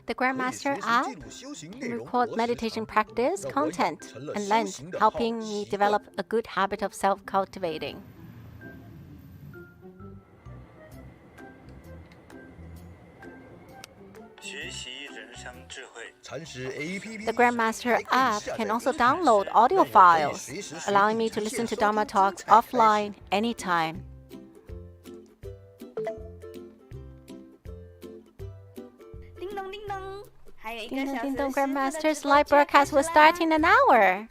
The Grandmaster app can record meditation practice, content, and length, helping me develop a good habit of self-cultivating. The Grandmaster app can also download audio files, allowing me to listen to Dharma talks offline anytime. Ding dong, ding dong, Grandmaster's live broadcast will start in an hour.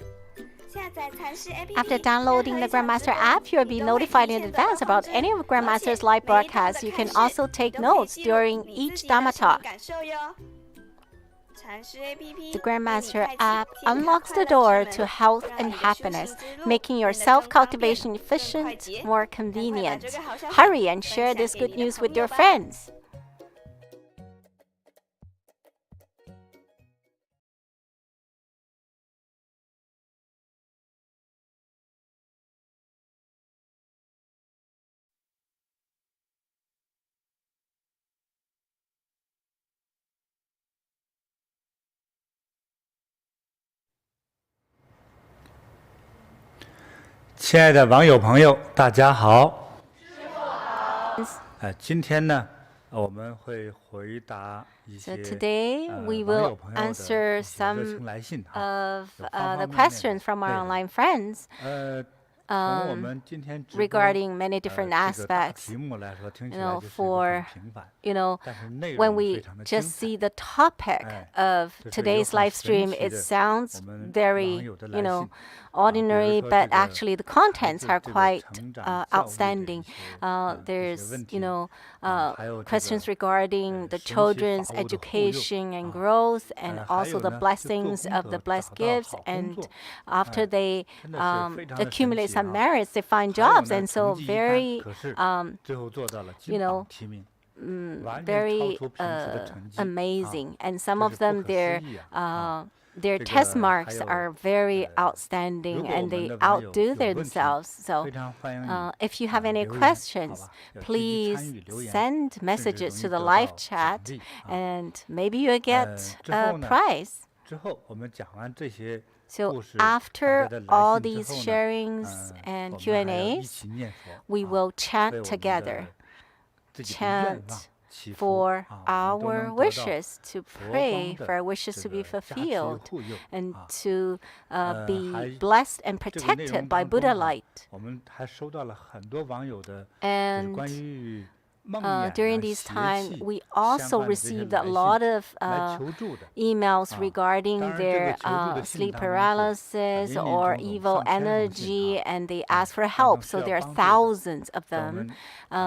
After downloading the Grandmaster app, you'll be notified in advance about any of Grandmaster's live broadcasts. You can also take notes during each Dharma talk. The Grandmaster app unlocks the door to health and happiness, making your self-cultivation efficient, more convenient. Hurry and share this good news with your friends.亲爱的网友朋友，大家好。今天呢，我们会回答一些 today we will answer some of the questions from our online friends. Regarding many different aspects, when we just see the topic of today's live stream, it sounds very, ordinary, but actually the contents are quite outstanding. There's, questions regarding the children's education and growth, and also the blessings of the blessed gifts, and after they accumulate some merits, they find jobs, and so very, very amazing. And some of them, their test marks are very outstanding, and they outdo themselves. So if you have any questions, please send messages to the live chat, and maybe you'll get a prize. So after all these sharings and Q&As, we will chant together. Chant for our wishes, to pray for our wishes to be fulfilled, and to be blessed and protected by Buddha light. And during this time, we also received a lot of emails regarding their sleep paralysis or evil energy, and they ask for help. So there are thousands of them.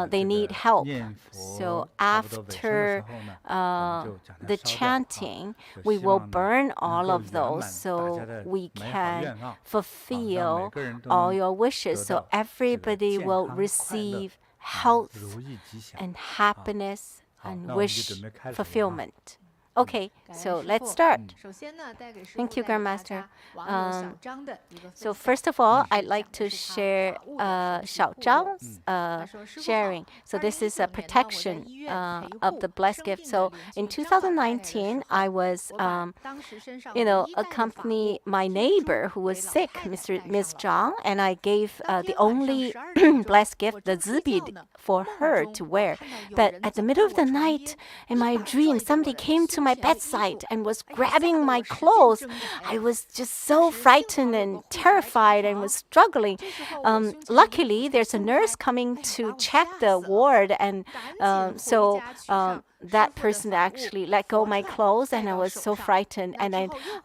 They need help. So after the chanting, we will burn all of those so we can fulfill all your wishes. So everybody will receive health and happiness and wish fulfillment. Okay, so let's start. Thank you, Grandmaster. So first of all, I'd like to share Xiao Zhang's sharing. So this is a protection of the blessed gift. So in 2019, I was, accompany my neighbor who was sick, Miss Zhang, and I gave the only blessed gift, the zibi, for her to wear. But at the middle of the night, in my dream, somebody came to my bedside and was grabbing my clothes. I was just so frightened and terrified and was struggling. Luckily, there's a nurse coming to check the ward, and so that person actually let go of my clothes, and I was so frightened. And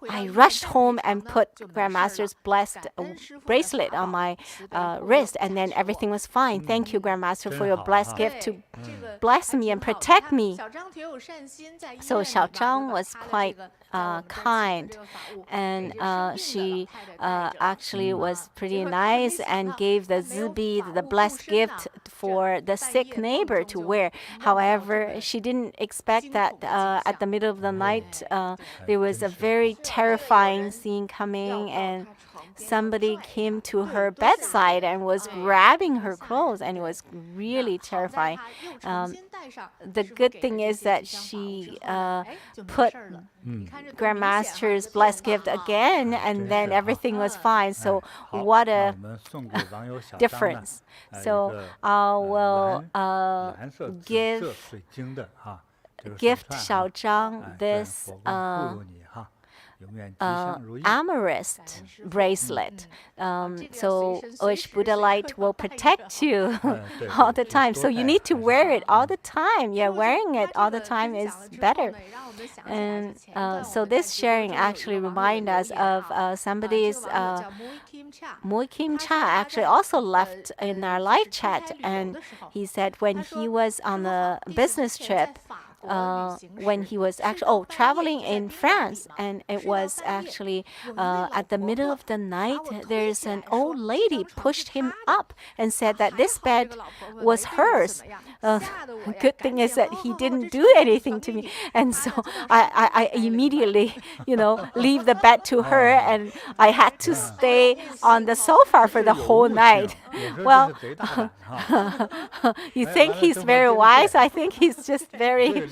I rushed home and put Grandmaster's blessed bracelet on my wrist, and then everything was fine. Thank you, Grandmaster, for your blessed gift to bless me and protect me. So Xiao Zhang was quite kind, and she actually was pretty nice and gave the zibi, the blessed gift, for the sick neighbor to wear. However, she didn't expect that at the middle of the night there was a very terrifying scene coming, and somebody came to her bedside and was grabbing her clothes, and it was really terrifying. The good thing is that she put Grandmaster's blessed gift again, and then everything was fine. So what a difference. So I will gift Xiao Zhang this amethyst bracelet. So which Buddha light will protect you all the time. So you need to wear it all the time. Yeah, wearing it all the time is better. And so this sharing actually reminds us of somebody's Mui Kim Cha actually also left in our live chat, and he said when he was on a business trip, when he was actually traveling in France, and it was actually at the middle of the night, there's an old lady pushed him up and said that this bed was hers. Good thing is that he didn't do anything to me, and so I immediately leave the bed to her, and I had to stay on the sofa for the whole night. Well, you think he's very wise? I think he's just very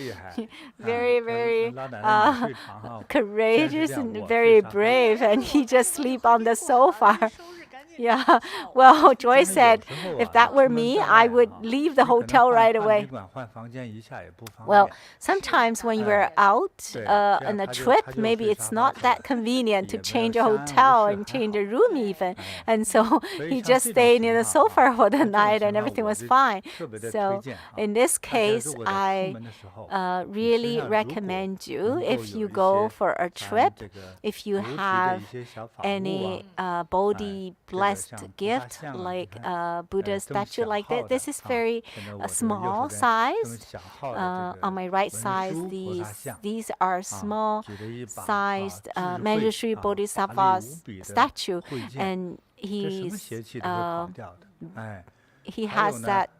courageous and very brave, and he just sleep on the sofa. Yeah, well, Joy said, if that were me, I would leave the hotel right away. Well, sometimes when you're out on a trip, maybe it's not that convenient to change a hotel and change a room even. And so he just stayed in the sofa for the night and everything was fine. So in this case, I really recommend you, if you go for a trip, if you have any Bodhi blessed gift, like Buddha statue like that. This is very small size. On my right side, these are small sized Manjushri Bodhisattvas statue, and he has that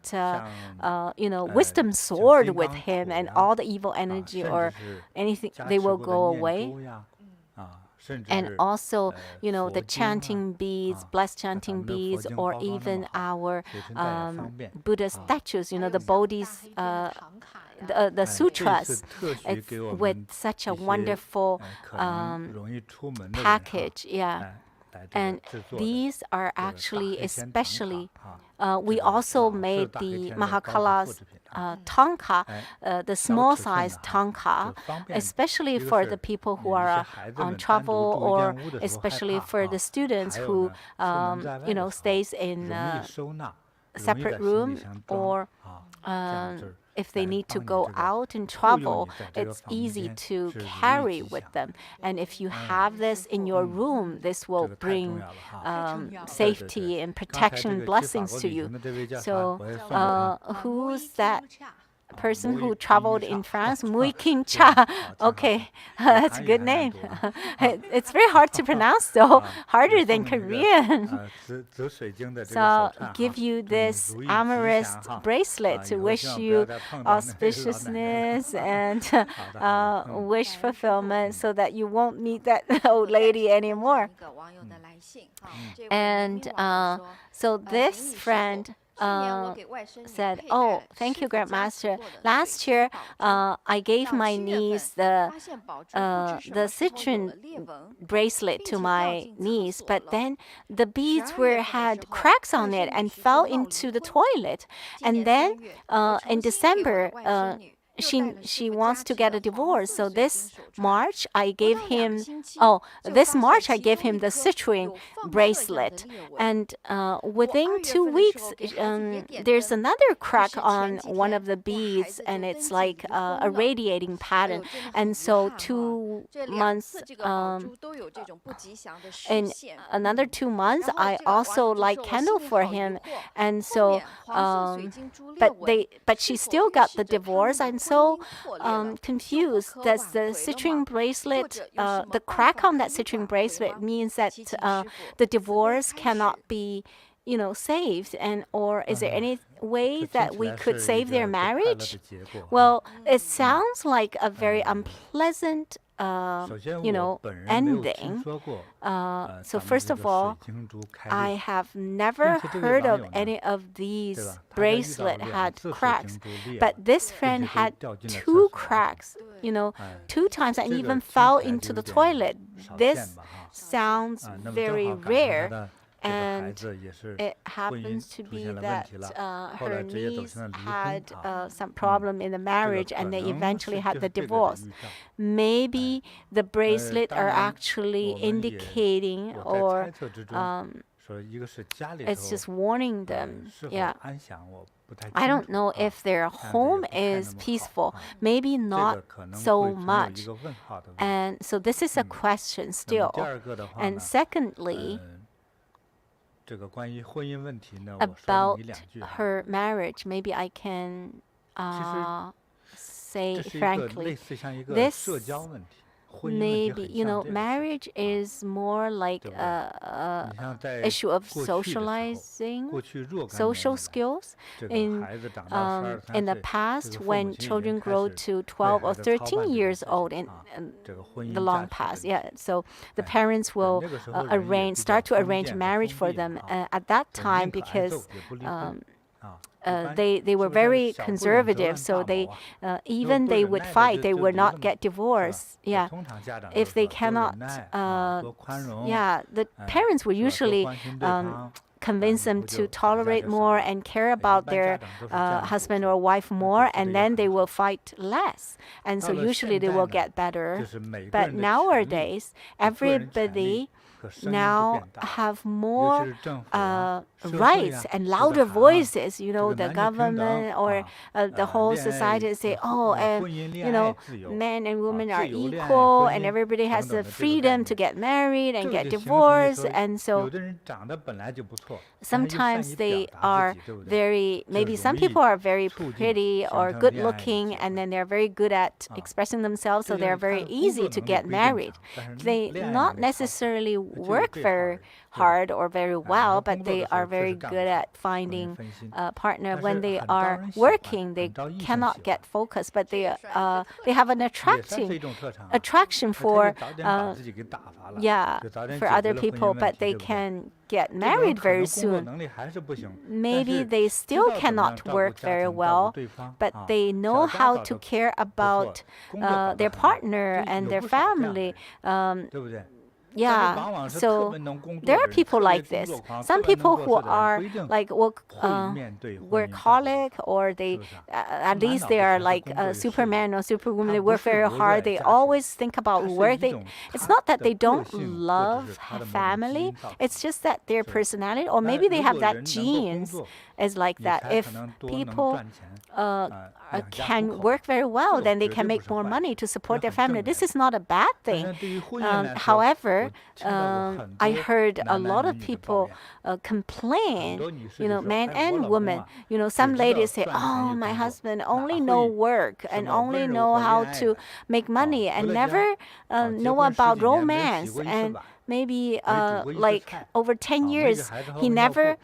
wisdom sword with him, and all the evil energy or anything, they will go away. And also, the chanting beads, blessed chanting beads, or even our Buddha statues, the Bodhis, the sutras, with such a wonderful package. Yeah. And these are actually especially, we also made the Mahakala's tanka, the small size tanka, especially for the people who are on travel, or especially for the students who, stays in a separate room, or if they need to go out and travel, it's easy to carry with them. And if you have this in your room, this will bring safety and protection blessings to you. So who's that person who traveled in France? Mui Kim Cha. Okay, that's a good name. It's very hard to pronounce, though, harder than Korean. So I'll give you this amethyst bracelet to wish you auspiciousness and wish fulfillment, so that you won't meet that old lady anymore. And so this friend said, "Oh, thank you, Grandmaster. Last year, I gave my niece the citron bracelet to my niece, but then the beads had cracks on it and fell into the toilet. And then in December, she wants to get a divorce. So this March I gave him the citron bracelet, and within 2 weeks there's another crack on one of the beads, and it's like a radiating pattern. And so 2 months, in another 2 months, I also light candle for him, and so but she still got the divorce. I'm so confused. Does the citron bracelet, the crack on that citron bracelet means that the divorce cannot be saved, or is there any way that we could save their marriage? Well, it sounds like a very unpleasant ending. So first of all, I have never heard of any of these bracelet had cracks, but this friend had 2 cracks, 2 times, and even fell into the toilet. This sounds very rare. And it happens to be that her niece had some problem in the marriage, and they eventually had the divorce. Maybe the bracelet are actually indicating, or it's just warning them. Yeah. I don't know if their home is peaceful. Maybe not so much. And so this is a question still. And secondly, about her marriage, maybe I can say frankly, this maybe, marriage is more like a issue of socializing, social skills. In the past, when children grow to 12 or 13 years old in the long past, so the parents will start to arrange marriage for them at that time, because they were very conservative, so they would fight, they would not get divorced. If they cannot, the parents would usually convince them to tolerate more and care about their husband or wife more, and then they will fight less. And so usually they will get better. But nowadays, everybody now have more rights and louder voices. The government or the whole society say, men and women are equal, and everybody has the freedom to get married and get divorced. And so sometimes they are maybe some people are very pretty or good looking, and then they're very good at expressing themselves, so they're very easy to get married. They not necessarily work very hard or very well, but they are very good at finding a partner. When they are working, they cannot get focused, but they have an attraction for other people, but they can get married very soon. Maybe they still cannot work very well, but they know how to care about their partner and their family. So there are people like this. Some people who are like workaholic, or they at least they are like Superman or Superwoman. They work very hard. They always think about work. It's not that they don't love family. It's just that their personality, or maybe they have that genes, is like that. If people can work very well, then they can make more money to support their family. This is not a bad thing. However, I heard a lot of people complain, men and women. Some ladies say, my husband only know work and only know how to make money and never know about romance. And maybe like over 10 years, he never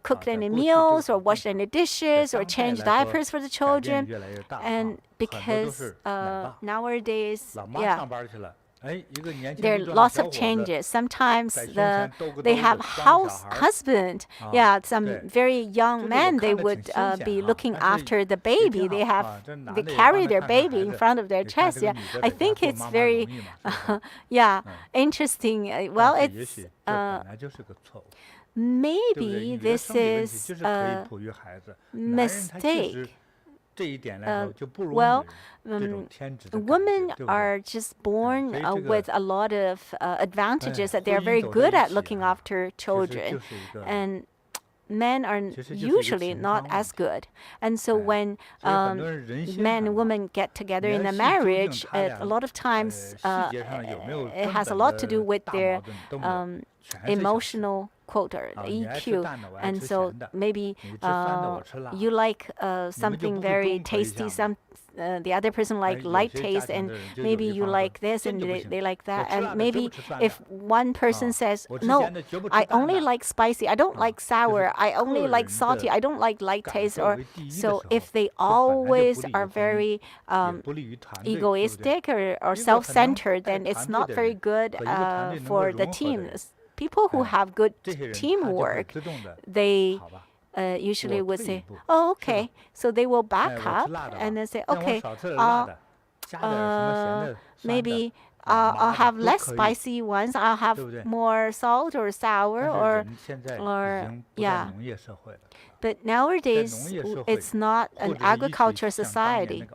cooked any meals or washed any dishes or changed diapers for the children. And because nowadays, there are lots of changes. Sometimes they have husband. Some very young men, they would be looking after the baby. They carry their baby in front of their chest. I think it's very interesting. Well, it's maybe this is a mistake. Women are just born with a lot of advantages, that they are very good at looking after children, and men are usually not as good. And so when men and women get together in a marriage, a lot of times it has a lot to do with their emotional quota, EQ, and so maybe you like something very tasty, the other person like light taste, and maybe you like this and they like that, and maybe if one person says, no, I only like spicy, I don't like sour, I only like salty, I don't like light taste, or so if they always are very egoistic or self-centered, then it's not very good for the team. People who have good teamwork, they usually would say, oh, okay. So they will back up and then say, okay, maybe I'll have less spicy ones. I'll have more salt or sour or yeah. But nowadays, it's not an agriculture society.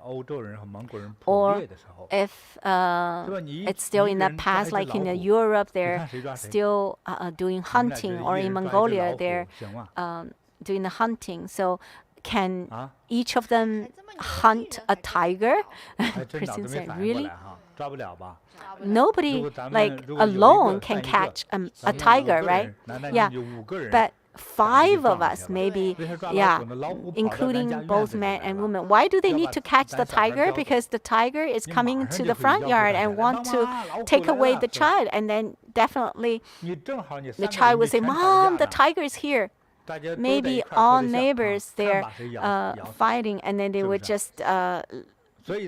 Or if it's still in the past, like in Europe, they're still doing hunting, or in Mongolia, they're doing the hunting. So can each of them hunt a tiger? Person said, really? Nobody like alone can catch a tiger, right? Yeah, but 5 of us maybe, yeah, including both men and women. Why do they need to catch the tiger? Because the tiger is coming to the front yard and want to take away the child, and then definitely the child will say, Mom, the tiger is here. Maybe all neighbors, they're fighting, and then they would just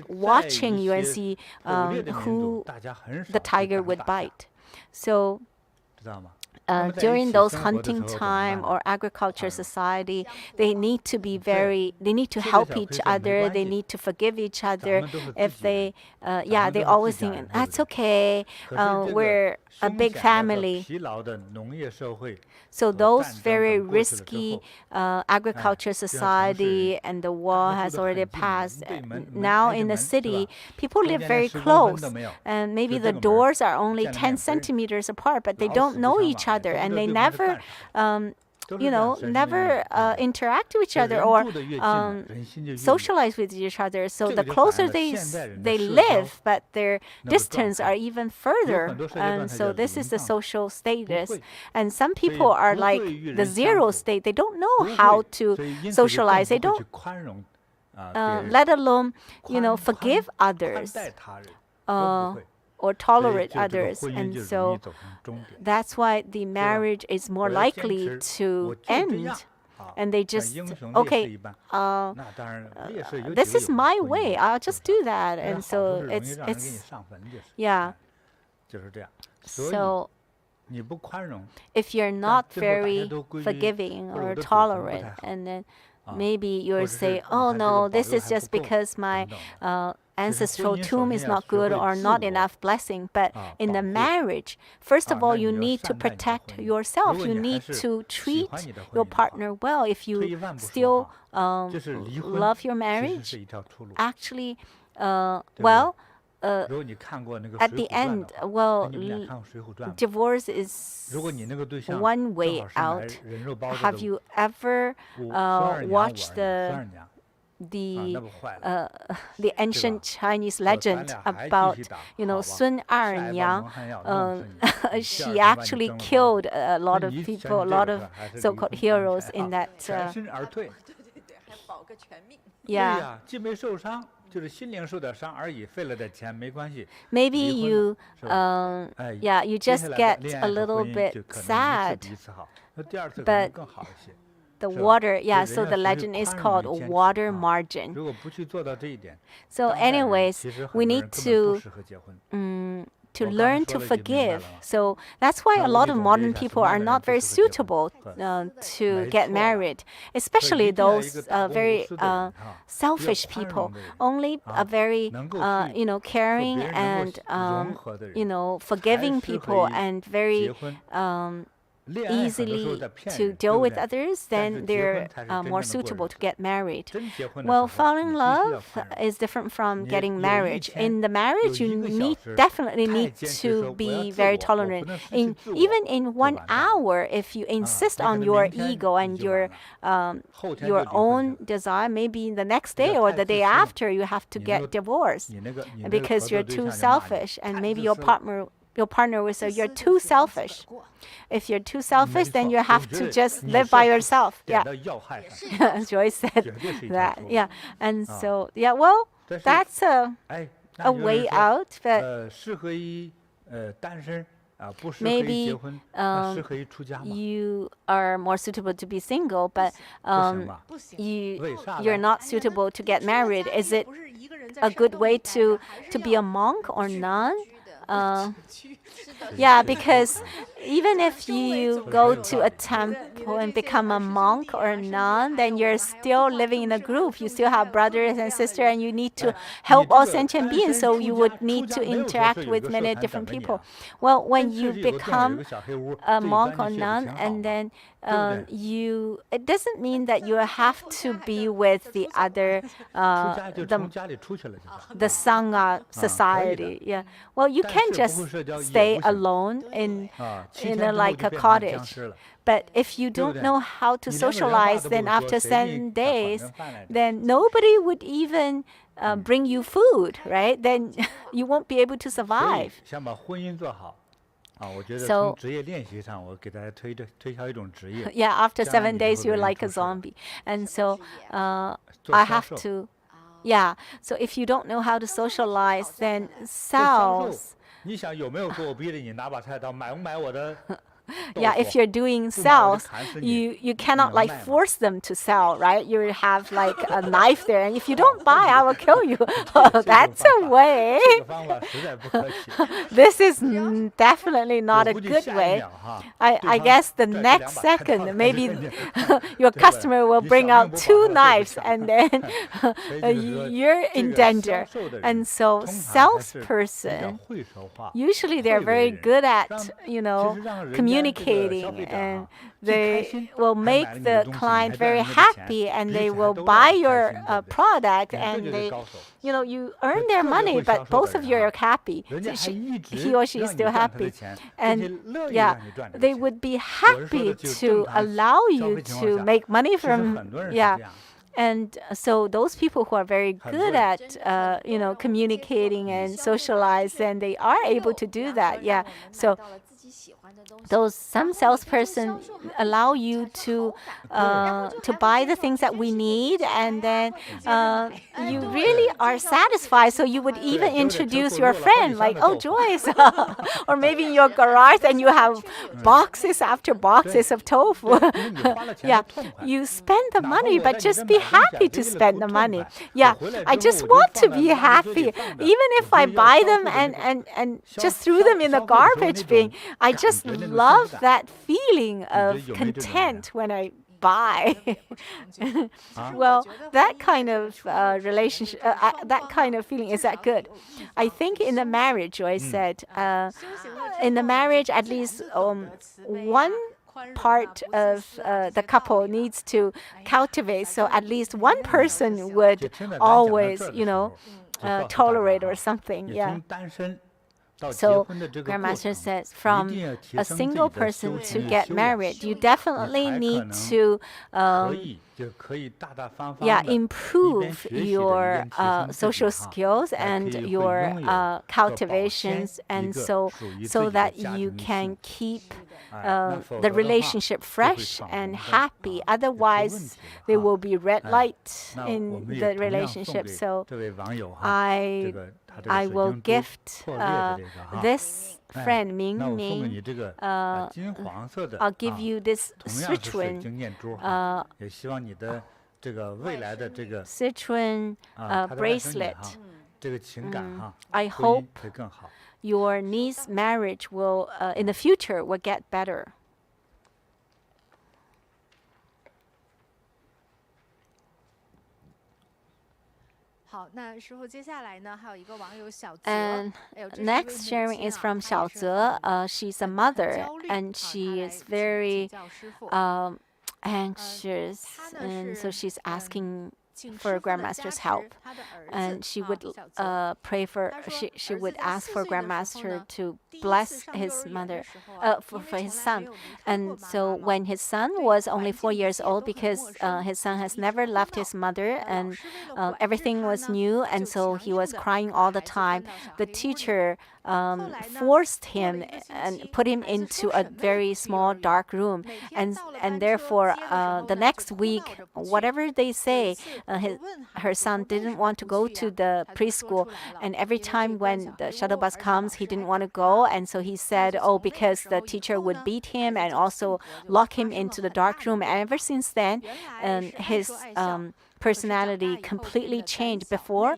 watching you and see who the tiger would bite. So during those hunting time or agriculture society, they need to help each other. They need to forgive each other. If they always think, that's okay, we're a big family. So those very risky agriculture society and the war has already passed. Now in the city, people live very close, and maybe the doors are only 10 centimeters apart, but they don't know each other, and they never interact with each other or socialize with each other. So the closer they live, but their distance are even further. And so this is the social status. And some people are like the 0 state. They don't know how to socialize. They don't, let alone, forgive others. Or tolerate others, and so that's why the marriage is more likely to end. And they just, okay, this is my way, I'll just do that. And so it's yeah. So if you're not very forgiving or tolerant, and then maybe you'll say, oh no, this is just because my ancestral tomb is not good or not enough blessing. But in the marriage, first of all, you need to protect yourself. You need to treat your partner well. If you still love your marriage, actually, at the end, divorce is one way out. Have you ever watched the ancient Chinese legend about Sun Er-Nyang? She actually killed a lot of people, a lot of so-called heroes in that. Yeah. Maybe you just get a little bit sad, but the water, so the legend is called water margin. So anyways, we need to learn to forgive. So that's why a lot of modern people are not very suitable to get married, especially those very selfish people. Only a very caring and forgiving people and very easily to deal with others, then they're more suitable to get married. Well, falling in love is different from getting married. In the marriage, you definitely need to be very tolerant. Even in 1 hour, if you insist on your ego and your own desire, maybe the next day or the day after, you have to get divorced because you're too selfish, and maybe your partner your partner will say you're too selfish. If you're too selfish, then you have to just live by yourself. Yeah. Joyce said that. Yeah. And so, yeah, well, that's a way out. But maybe you are more suitable to be single, but you're not suitable to get married. Is it a good way to be a monk or nun? Yeah, because even if you go to a temple and become a monk or a nun, then you're still living in a group. You still have brothers and sisters, and you need to help all sentient beings, so you would need to interact with many different people. Well, when you become a monk or nun, and then it doesn't mean that you have to be with the other, the Sangha society. Yeah. Well, you can just stay alone in like a cottage. But if you don't know how to socialize, then after 7 days, then nobody would even bring you food, right? Then you won't be able to survive. So, yeah, after 7 days, you're like a zombie. And so I have to, yeah. So if you don't know how to socialize, then sales. Yeah, if you're doing sales, you cannot like force them to sell, right? You have like a knife there, and if you don't buy, I will kill you. That's a way. This is definitely not a good way. I guess the next second, maybe your customer will bring out 2 knives, and then you're in danger. And so salesperson, usually they're very good at, communicating, and they will make the client very happy, and they will buy your product, and they, you earn their money, but both of you are happy. He or she is still happy. And yeah, they would be happy to allow you to make money from, yeah. And so those people who are very good at, communicating and socialize, and they are able to do that. Yeah. So some salesperson allow you to buy the things that we need, and then you really are satisfied. So you would even introduce your friend, like, oh, Joyce, or maybe in your garage, and you have boxes after boxes of tofu. Yeah, you spend the money, but just be happy to spend the money. Yeah, I just want to be happy, even if I buy them and just threw them in the garbage bin. I just love that feeling of content when I buy. Well, that kind of relationship, that kind of feeling, is that good? I think in the marriage, I said, in the marriage, at least one part of the couple needs to cultivate. So at least one person would always, tolerate or something. Yeah. So Grandmaster says, from a single person to get married, you definitely need to improve your social skills and your cultivations, and so that you can keep the relationship fresh and happy. Otherwise, there will be red light in the relationship. So I will gift this friend Ming Ming. I'll give you this Sichuan bracelet. I hope your niece's marriage will, in the future, will get better. And next sharing is from Xiaoze. She's a mother, and she is very anxious, and so she's asking for Grandmaster's help, and she would pray for. She would ask for Grandmaster to bless his mother, for his son. And so when his son was only 4 years old, because his son has never left his mother, and everything was new, and so he was crying all the time. The teacher forced him and put him into a very small dark room, and therefore the next week, whatever they say, her son didn't want to go to the preschool, and every time when the shuttle bus comes, he didn't want to go, and so he said, oh, because the teacher would beat him and also lock him into the dark room. And ever since then, his personality completely changed. Before,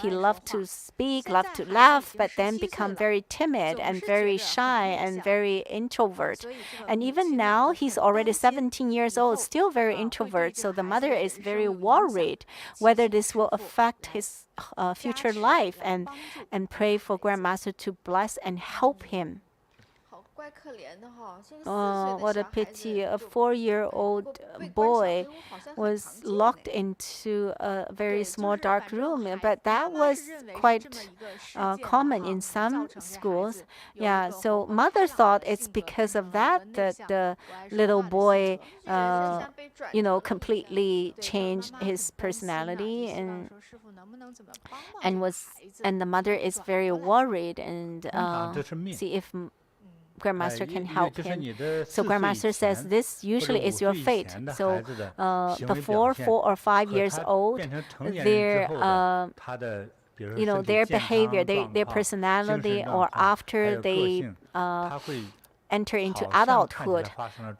he loved to speak, loved to laugh, but then become very timid and very shy and very introvert. And even now, he's already 17 years old, still very introvert. So the mother is very worried whether this will affect his future life, and pray for Grandmaster to bless and help him. Oh, what a pity. A 4-year-old boy was locked into a very small dark room. But that was quite common in some schools. Yeah, so mother thought it's because of that the little boy, completely changed his personality, and the mother is very worried and see if Grandmaster can help him. So Grandmaster says this usually is your fate. So before 4 or 5 years old, their behavior, their personality, or after they enter into adulthood,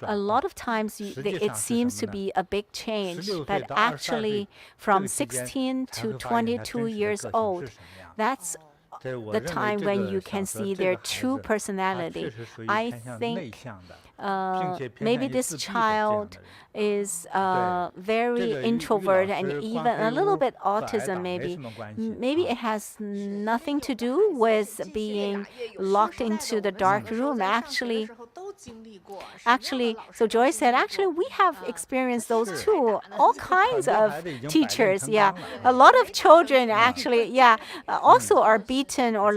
a lot of times it seems to be a big change. But actually, from 16 to 22 years old, that's the time when you can see their true personality. I think maybe this child is very introvert and even a little bit autism. Maybe it has nothing to do with being locked into the dark room. Actually, so Joy said, actually, we have experienced those too. All kinds of teachers, yeah. A lot of children actually, yeah, also are beaten or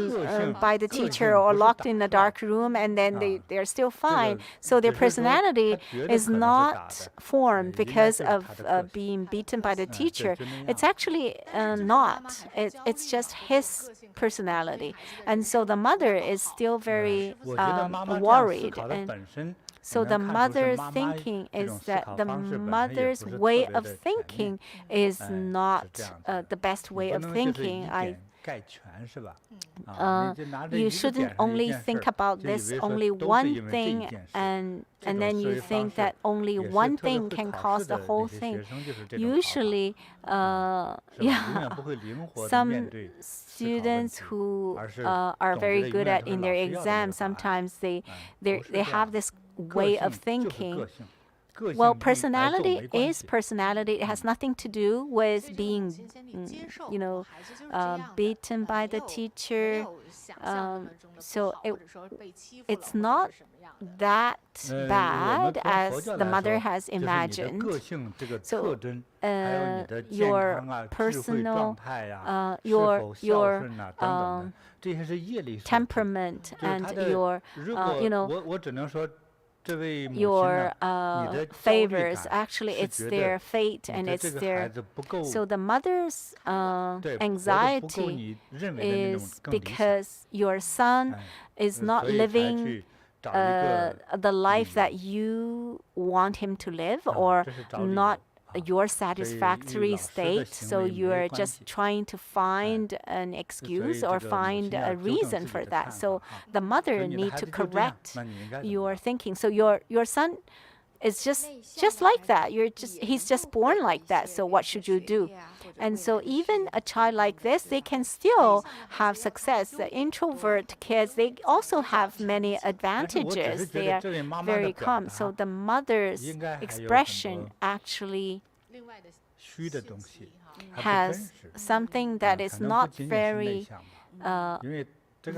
by the teacher or locked in a dark room, and then they're still fine. So their personality is not formed because of being beaten by the teacher. It's actually not. It's just his personality. And so the mother is still very worried. And so the mother's thinking is that the mother's way of thinking is not the best way of thinking. You shouldn't only think about this only one thing, and then you think that only one thing can cause the whole thing. Usually, some students who are very good at in their exams, sometimes they have this way of thinking. Well, personality is personality. It has nothing to do with being, beaten by the teacher. So it's not that bad as the mother has imagined. So your personal, your temperament and your favors, actually it's their fate and it's their. So the mother's anxiety is because your son is not living the life that you want him to live, or not your satisfactory state. So you're just trying to find an excuse or find a reason for that. So the mother needs to correct your thinking. So your son is just like that. He's just born like that. So what should you do? And so even a child like this, they can still have success. The introvert kids, they also have many advantages. They are very calm. So the mother's expression actually has something that is not very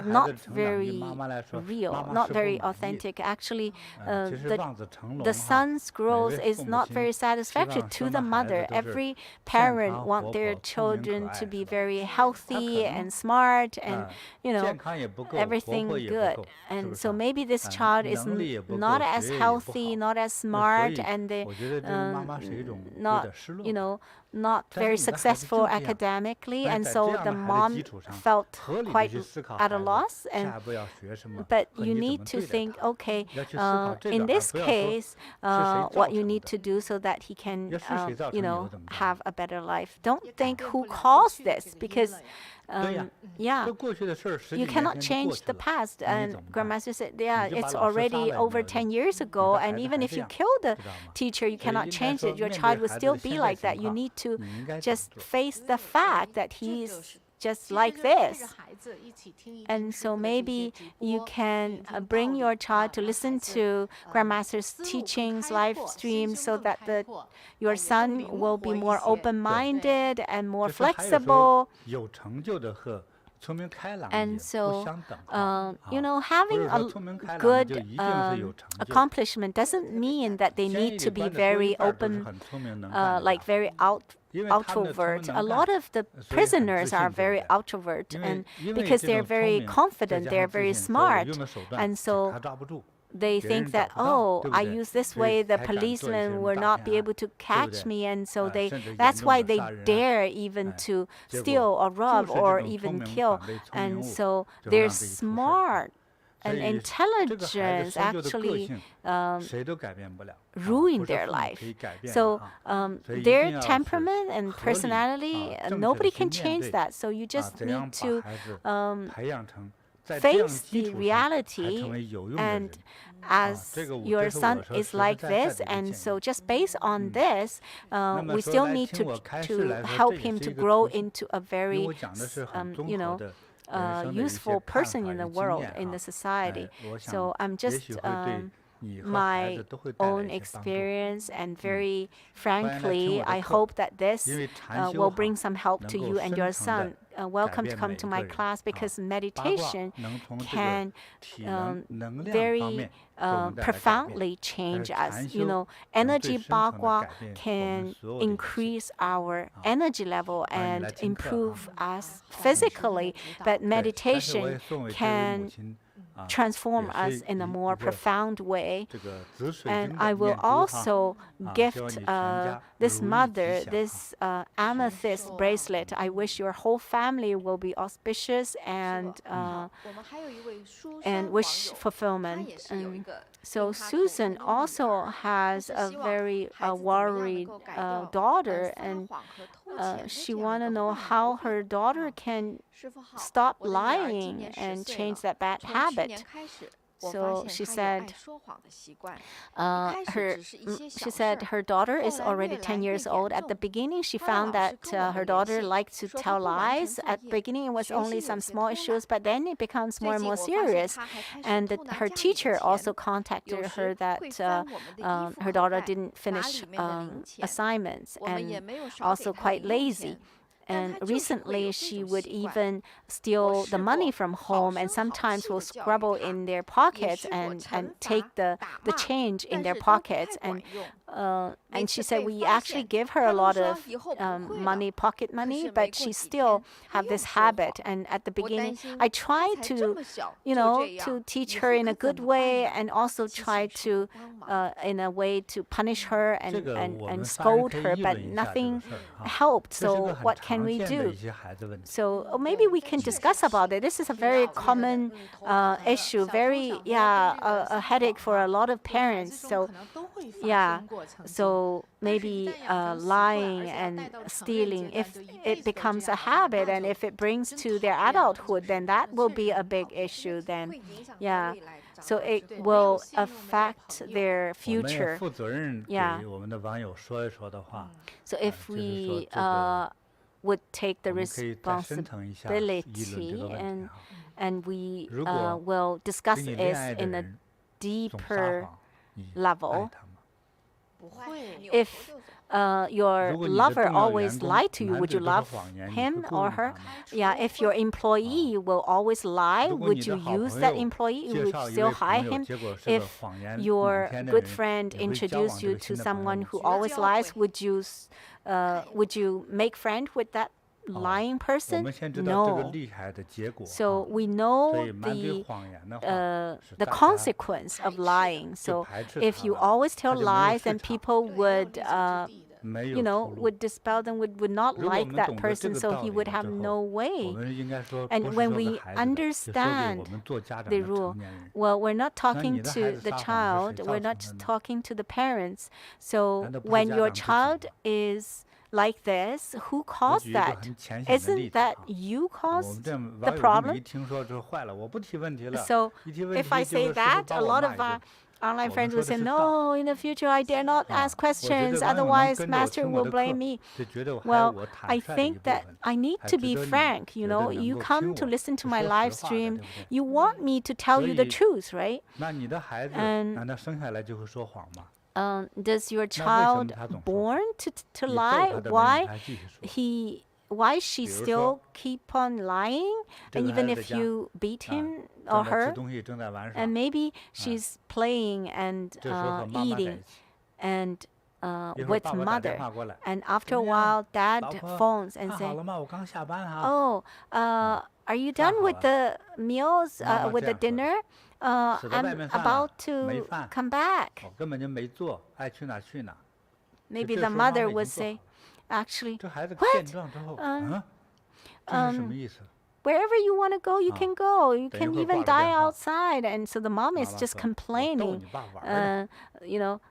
not very real, not very authentic. Actually, the son's growth is not very satisfactory to the mother. Every parent want their children to be very healthy and smart and, everything good. And so maybe this child is not as healthy, not as smart, and they not very successful academically, and so the mom felt quite at a loss. But you need to think, okay, in this case, what you need to do so that he can, have a better life. Don't think who caused this, because you cannot change the past. And Grandmaster said, it's already over 10 years ago, and even if you kill the teacher, you cannot change it. Your child will still be like that. You need to just face the fact that he's just like this. And so maybe you can bring your child to listen to Grandmaster's teachings, live streams, so that your son will be more open-minded and more flexible. And so, having a good accomplishment doesn't mean that they need to be very open, like very outrovert. A lot of the prisoners are very outrovert, and because they're very confident, they're very smart, and so they think that, I use this way, the policeman will not be able to catch me, and so that's why they dare even to steal or rob or even kill. And so they're smart, and intelligence actually ruin their life. So their temperament and personality, nobody can change that. So you just need to face the reality, and as your son is like this, and so just based on this, we still need to help him to grow into a very useful person in the world, in the society. So I'm just my own experience, and very frankly, I hope that this will bring some help to you and your son. Welcome to come to my class, because meditation can very profoundly change us. Energy bagua can increase our energy level and improve us physically, but meditation can transform us in a more profound way. And I will also gift this mother this amethyst bracelet. I wish your whole family will be auspicious and wish fulfillment. So Susan also has a very worried daughter, and she want to know how her daughter can stop lying and change that bad habit. So she said her daughter is already 10 years old. At the beginning, she found that her daughter liked to tell lies. At the beginning, it was only some small issues, but then it becomes more and more serious. And her teacher also contacted her that her daughter didn't finish assignments and also quite lazy. And recently, she would even steal the money from home, and sometimes will scrabble in their pockets and take the change in their pockets. And she said we actually give her a lot of money, pocket money, but she still have this habit. And at the beginning, I tried to, to teach her in a good way, and also try to, in a way, to punish her and scold her, but nothing helped. So what can we do? So maybe we can discuss about it. This is a very common issue, very a headache for a lot of parents. So so maybe lying and stealing, if it becomes a habit and if it brings to their adulthood, then that will be a big issue then. So it will affect their future. So if we would take the responsibility and we will discuss it in a deeper level. If your lover always lie to you, would you love him or her? Yeah, if your employee will always lie, would you use that employee? You would still hire him? If your good friend introduce you to someone who always lies, would you make friend with that lying person? No. So we know the consequence of lying. So if you always tell lies, then people would would dispel them, would not like that person, so he would have no way. And when we understand the rule, well, we're not talking to the child, we're not talking to the parents. So when your child is like this, who caused that? Isn't that you caused the problem? So if I say that, a lot of our online friends will say, no, in the future I dare not ask questions, otherwise master will blame me. Well, I think that I need to be frank. You come to listen to my live stream, you want me to tell you the truth, right? And does your child born to lie? Why she still keep on lying? And even if you beat him or her, and maybe she's playing and eating and with mother, and after a while dad phones and say, oh, are you done with the meals, with the dinner? I'm about to come back. Maybe the mother would say, actually, what? Wherever you want to go, you can go. You can even die outside. And so the mom is just complaining. The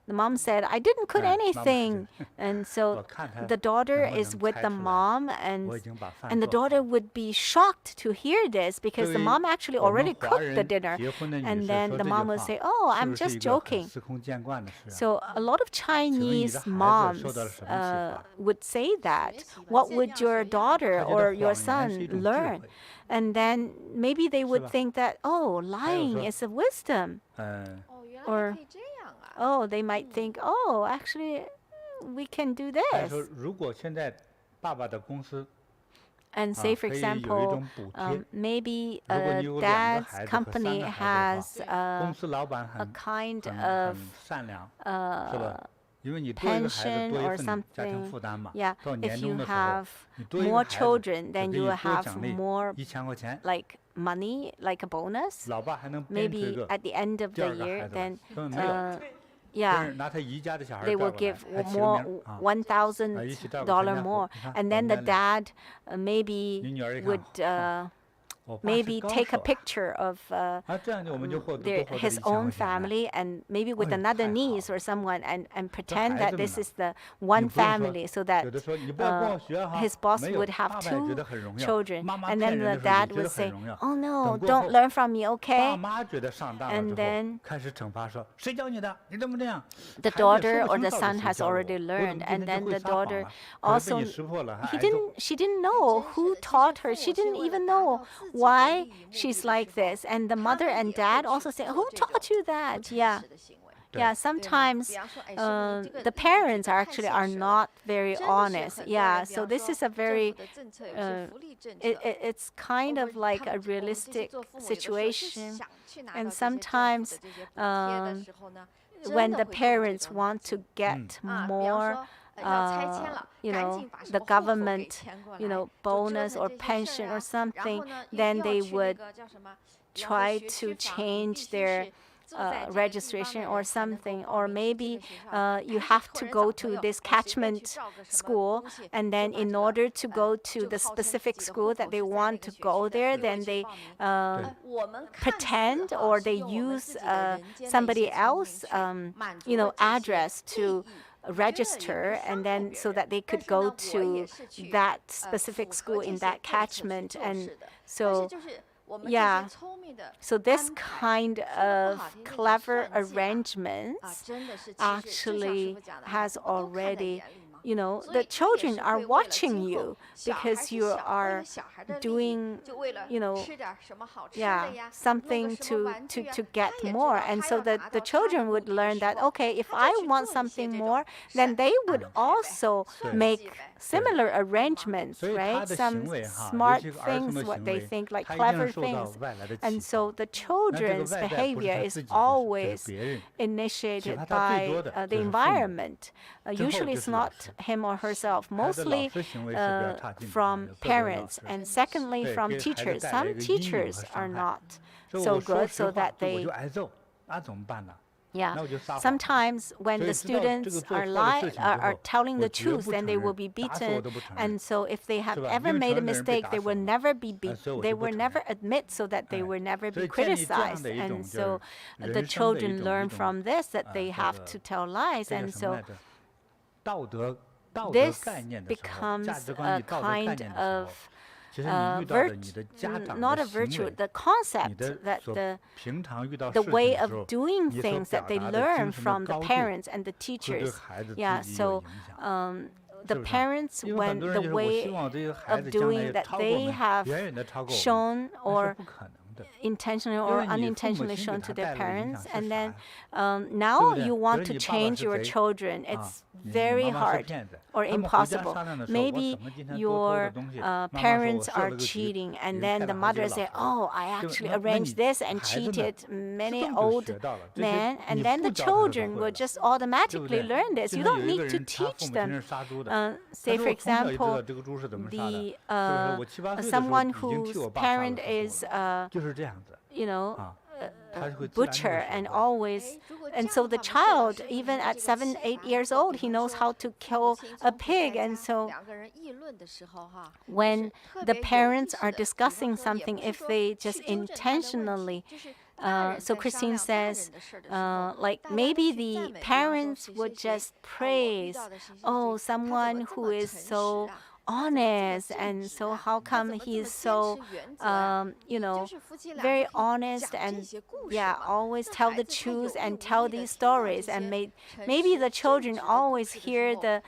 mom said, I didn't cook anything. And so the daughter is with the mom, and the daughter would be shocked to hear this because the mom actually already cooked the dinner. And then the mom would say, oh, I'm just joking. So a lot of Chinese moms would say that. What would your daughter or your son learn? And then maybe they would think that, oh, lying is a wisdom. Or, oh, they might think, oh, actually, we can do this. And say, for example, maybe dad's company has a kind of pension or something. Yeah, if you have more children, then you will have more like money, like a bonus. Maybe at the end of the year, then they will give more $1,000 more, and then the dad maybe would take a picture of his own family, and maybe with another niece or someone, and pretend that this is the one family, so that his boss would have two children. And then the dad would say, oh no, don't learn from me, okay? And then the daughter or the son has already learned, and then the daughter also, she didn't know who taught her. She didn't even know why she's like this. And the mother and dad also say, who taught you that? Yeah, sometimes the parents are not very honest. Yeah, so this is a very, it's kind of like a realistic situation. And sometimes when the parents want to get more the government, bonus or pension or something, then they would try to change their registration or something. Or maybe you have to go to this catchment school, and then in order to go to the specific school that they want to go there, then they pretend, or they use somebody else address to register, and then so that they could go to that specific school in that catchment. And so so this kind of clever arrangements actually has already the children are watching you because you are doing, something to get more. And so the children would learn that, okay, if I want something more, then they would also make similar arrangements, right? Some smart things, what they think, like clever things. And so the children's behavior is always initiated by the environment. Usually it's not him or herself, mostly from parents, and secondly from teachers. Some teachers are not so good, so that they sometimes when the students are telling the truth, then they will be beaten. And so if they have ever made a mistake, they will never be beaten. They will never admit, so that they will never be criticized. And so the children learn from this that they have to tell lies. And so this becomes a kind of not a virtue, the concept that the way of doing things that they learn from the parents and the teachers. So the parents, when the way of doing that they have shown or intentionally or unintentionally shown to their parents, and then now you want to change your children. It's very hard or impossible. Maybe your parents are cheating, and then the mother says, oh, I actually arranged this and cheated many old men, and then the children will just automatically learn this. You don't need to teach them. Say, for example, someone whose parent is butcher and so the child, even at 7, 8 years old, he knows how to kill a pig. And so when the parents are discussing something, if they just intentionally so Christine says, like maybe the parents would just praise, oh, someone who is so honest, and so how come he's so very honest and always tell the truth and tell these stories. And maybe the children always hear the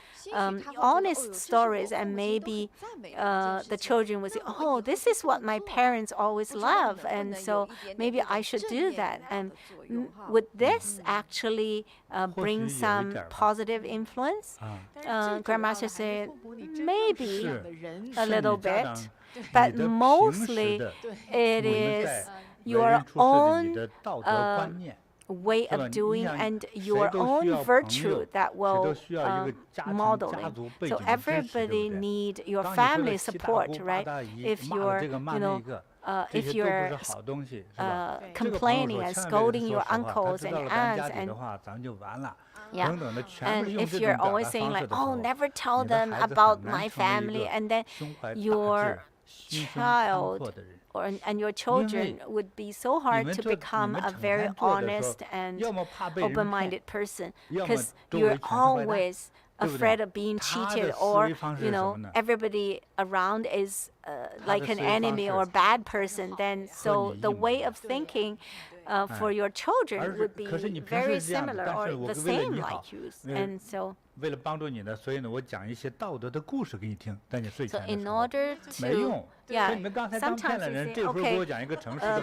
honest stories, and maybe the children will say, oh, this is what my parents always love, and so maybe I should do that. And would this actually bring some positive influence? Grandmaster said, maybe a little bit, but mostly it is your own way of doing and your own virtue that will model it. So everybody need your family support, right? If you're complaining and scolding your uncles and aunts, and if you're always saying like, oh, never tell them about my family, and then your child and your children would be so hard to become a very honest and open-minded person, because you're always afraid of being cheated, or everybody around is like an enemy or bad person. Then so the way of thinking for your children would be very similar or the same like you. And so in order to sometimes you say, okay,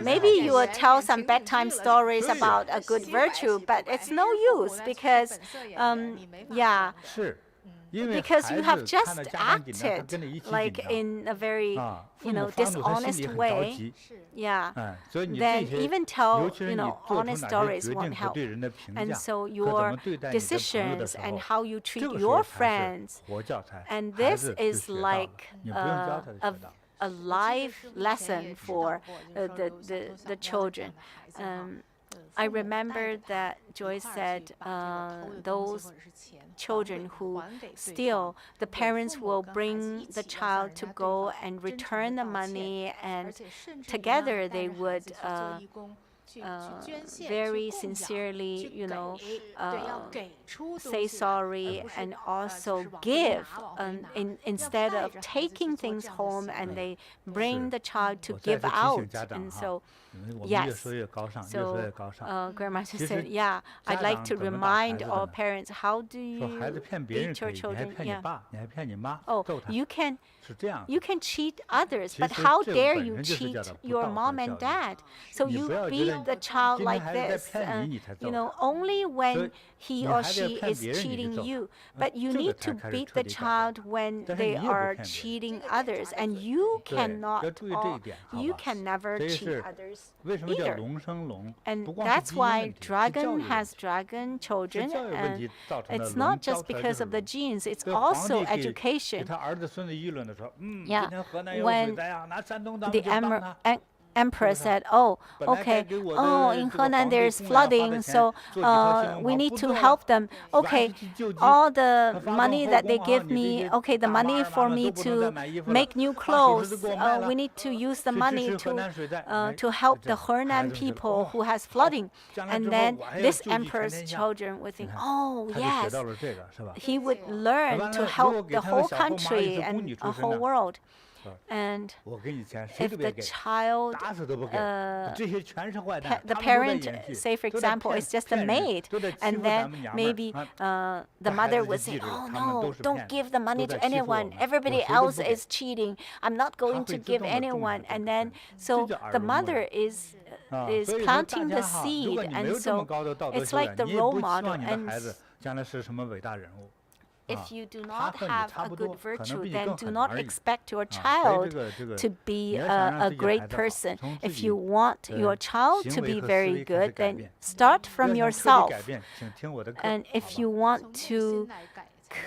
maybe you will tell some bedtime stories about a good virtue, but it's no use, because because you have just acted like in a very dishonest way. Then even tell honest stories won't help. And so your decisions and how you treat your friends, and this is like a life lesson for the children. I remember that Joyce said those children who steal, the parents will bring the child to go and return the money, and together they would very sincerely, say sorry and also give instead of taking things home, and they bring the child to give out. And so, yes. So Grandmaster said, yeah, I'd like to remind all parents, how do you beat your children? Yeah. Oh, you can cheat others, but how dare you cheat your mom and dad? So you beat the child like this, only when he or she is cheating you. But you need to beat the child when they are cheating others, and you can never cheat others either. And that's why dragon has dragon children, and it's not just because of the genes, it's also education. Yeah, when the emperor said, oh, okay, oh, in Henan there's flooding, so we need to help them. Okay, all the money that they give me, okay, the money for me to make new clothes, we need to use the money to help the Henan people who has flooding. And then this emperor's children would think, oh, yes, he would learn to help the whole country and the whole world. And if the child, the parent, say for example, is just a maid, and then maybe the mother would say, oh no, don't give the money to anyone. Everybody else is cheating. I'm not going to give anyone. And then, so the mother is planting the seed, and so it's like the role model. And if you do not have a good virtue, then do not expect your child to be a great person. If you want your child to be very good, then start from yourself. And if you want to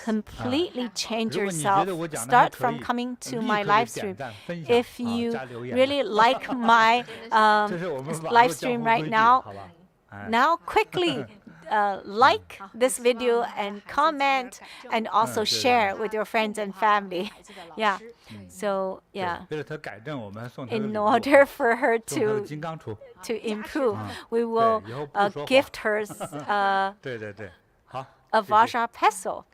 completely change yourself, start from coming to my live stream. If you really like my live stream right now, quickly like this video and comment and also share with your friends and family. Yeah. So yeah, in order for her to improve, we will gift her a Vajra peso.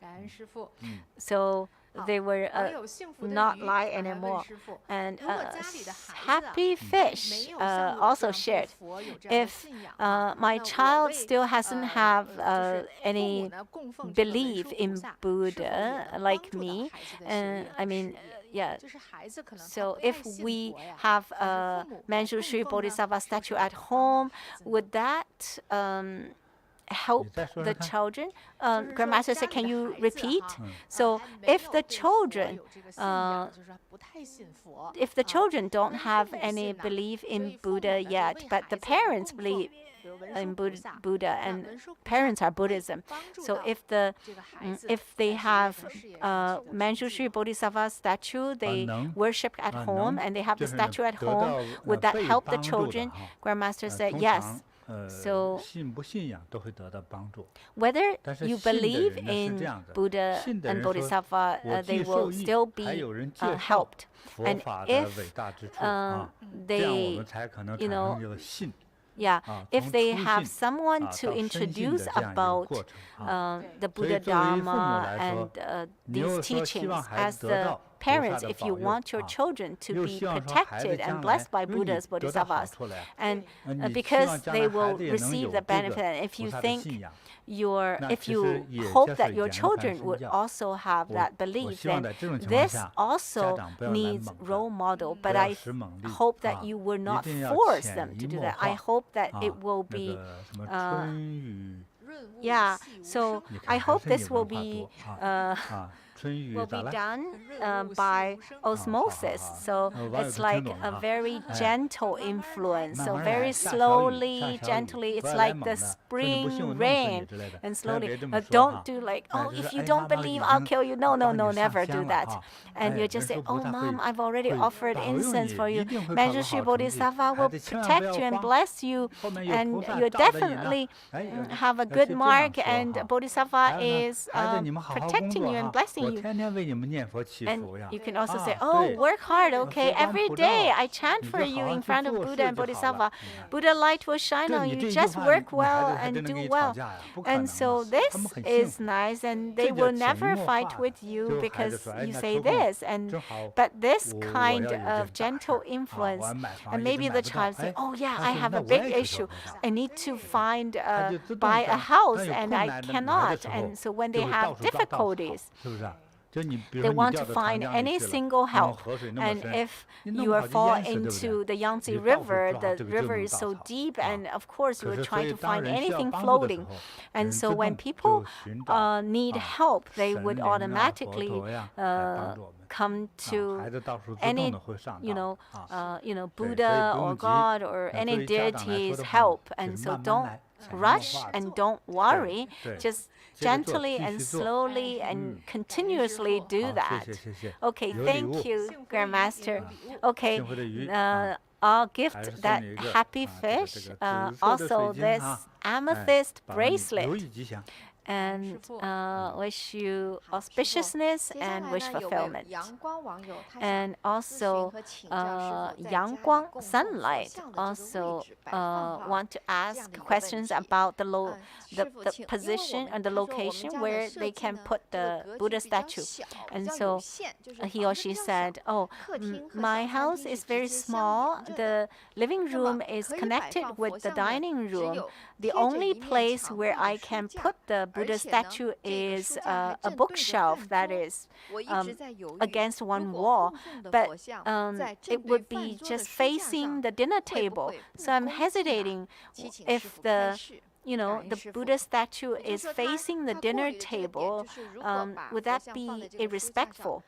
So they were not lie anymore. And Happy Fish also shared, if my child still hasn't have any belief in Buddha like me, yeah. So if we have a Manjushri Bodhisattva statue at home, would that help the children? Grandmaster said, can you repeat? So if the children don't have any belief in Buddha yet, but the parents believe in Buddha, and parents are Buddhism. So if they have Manjushri Bodhisattva statue they worship at home, and they have the statue at home, would that help the children? Grandmaster said yes. So whether you believe in Buddha and Bodhisattva, they will still be helped. And if they, if they have someone to introduce about the Buddha Dharma and these teachings, as the parents, if you want your children to be protected and blessed by Buddhas, Bodhisattvas, and because they will receive the benefit, and if you think if you hope that your children would also have that belief, then this also needs role model. But I hope that you will not force them to do that. I hope that it will be so I hope this will be done by osmosis. So it's like a very gentle influence. So very slowly, gently, it's like the spring rain. And slowly, don't do like, oh, if you don't believe, I'll kill you. No, never do that. And you just say, oh, Mom, I've already offered incense for you. Manjushri Bodhisattva will protect you and bless you. And you definitely have a good mark. And Bodhisattva is protecting you and blessing you. 天天为你们念佛祈 And 福呀。 you can also say, 啊， oh, 对， work hard, okay? 佛光 Every 普 day 照， I chant 你 for 就 you 好 in 好去 front of 做 Buddha 事 and 就好 Bodhisattva. 了。 Buddha light will shine 这 on 你 you. 这一句 Just 话， work 你孩 well 子还 and 真能 do 跟你吵 well. 架呀？不可 And 能 so 嘛，他 this 们很幸 is 福。 nice, and 这 they 叫 will 潜移 never 默 fight 化的， with you 就孩子 because 说，哎， you 那 say 抽空 this. And 正好 but this 我 kind 要有一 of 件大事 gentle 儿啊， influence, 我买房 and 一直 maybe 买 the 不到， child say, 哎， oh yeah, 他 I 说 have 那 a 我 big 也去 issue. 做菩萨。 I need to find 他就自 buy 动 a 在 house, 当有 and 困 I 难的来的 cannot. 时候， And so when 就 they 会 have 到处抓稻草， difficulties, 是不是啊？就你比如 they 说你 want 掉 to 到长 find 江 any 里去了， single 因为 help. 河水那么 And 深， if 你弄 you 不 are 好就 fall 淹死，对不 into 对？ the Yangtze 你就到处 River, 抓 the 这个 river 救命 is 稻 so 草 deep, 啊。 and of course you 可 are 是所 trying 以 to 当 find 人需要 anything 帮助的时 floating. 候， And 人 so 自 when 动 people 就寻找 need 啊 help, they 神 would 灵啊、佛 automatically 陀呀来帮助我们。 come 啊， to 孩子到时候自 any 动的会上 you 道 know, 啊。对，所以 Buddha 不 or 用急。 God or 作 any 为家长来说 deity's 的话呢， help. 就 And 是 so 慢慢 don't 来，潜移默 rush 化的。 and don't 对 worry. 对， Just 接着做， gently 继 and 续做。 slowly and continuously do 好， that. 谢谢谢谢。 Okay, 有礼 thank 物， you, Grandmaster. 啊， Okay, 幸福的鱼啊， I'll 还 gift 是送 that 你一个 happy 啊，这个 fish. 紫色的 Also 水晶 this 啊，哎， amethyst 保佑你 bracelet. 如意吉祥。 And wish you auspiciousness and wish fulfillment. And also, Yang Guang, sunlight, also want to ask questions about the position and the location where they can put the Buddha statue. And so he or she said, oh, my house is very small. The living room is connected with the dining room. The only place where I can put the Buddha statue is a bookshelf that is against one wall, but it would be just facing the dinner table. So I'm hesitating if the Buddha statue is facing the dinner table, would that be irrespectful?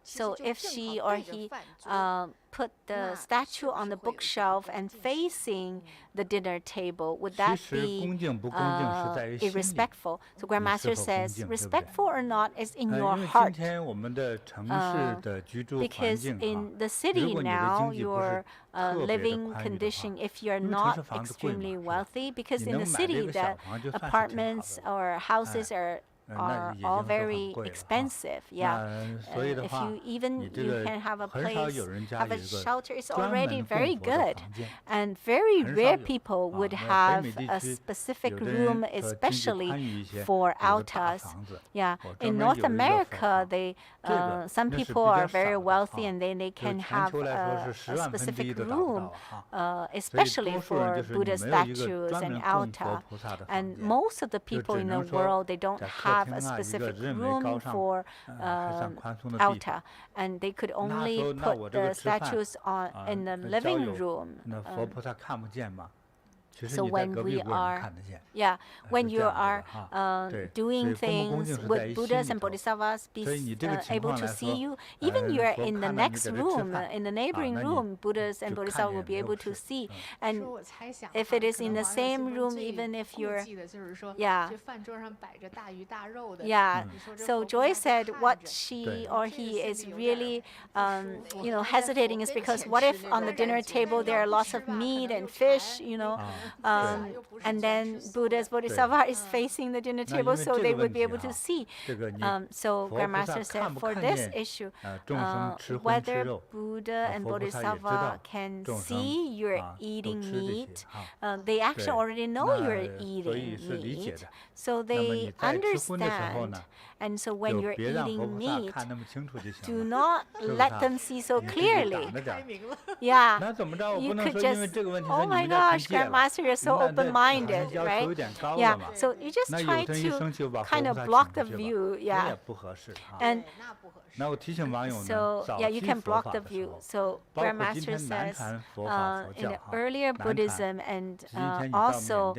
So if she or he put the statue on the bookshelf and facing the dinner table, would that be irrespectful? So Grandmaster says, respectful or not is in your heart. Because in the city now, your living condition, if you're not extremely wealthy, because in the city, the apartments or houses are all very expensive. Yeah. If you can have a place, have a shelter, it's already very good. And very rare people would have a specific room especially for altas. Yeah. In North America, some people are very wealthy and then they can have a specific room especially for Buddha statues and altar. And most of the people in the world, they don't have a specific room for altar, and they could only put the statues in the living room. So when we are, when you are doing things with Buddhas and Bodhisattvas, be able to see you, even you are in the next room, in the neighboring room, Buddhas and Bodhisattvas will be able to see. And if it is in the same room, even if you're, So Joy said what she or he is really, hesitating is because what if on the dinner table there are lots of meat and fish, and then Buddha's Bodhisattva is facing the dinner table, so they would be able to see. So Grandmaster said for this issue, whether Buddha and Bodhisattva can see you're eating meat, they actually already know you're eating meat, so they understand. And so when you're eating meat, do not let them see so clearly. Yeah, you could just, oh my gosh, Grandmaster, you're so open-minded, right? Yeah, so you just try to kind of block the view, and so you can block the view. So Grandmaster says in the earlier Buddhism and also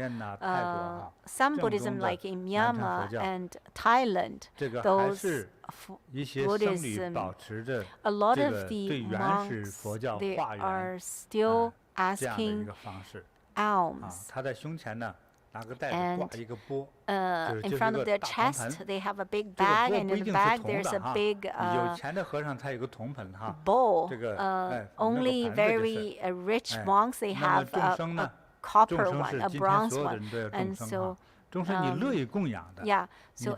some Buddhism like in Myanmar and Thailand, those Buddhism, a lot of the monks, they are still asking alms. And in front of their chest, they have a big bag, and in the bag there's a big bowl. Only very rich monks, they have a copper one, a bronze one. And so, so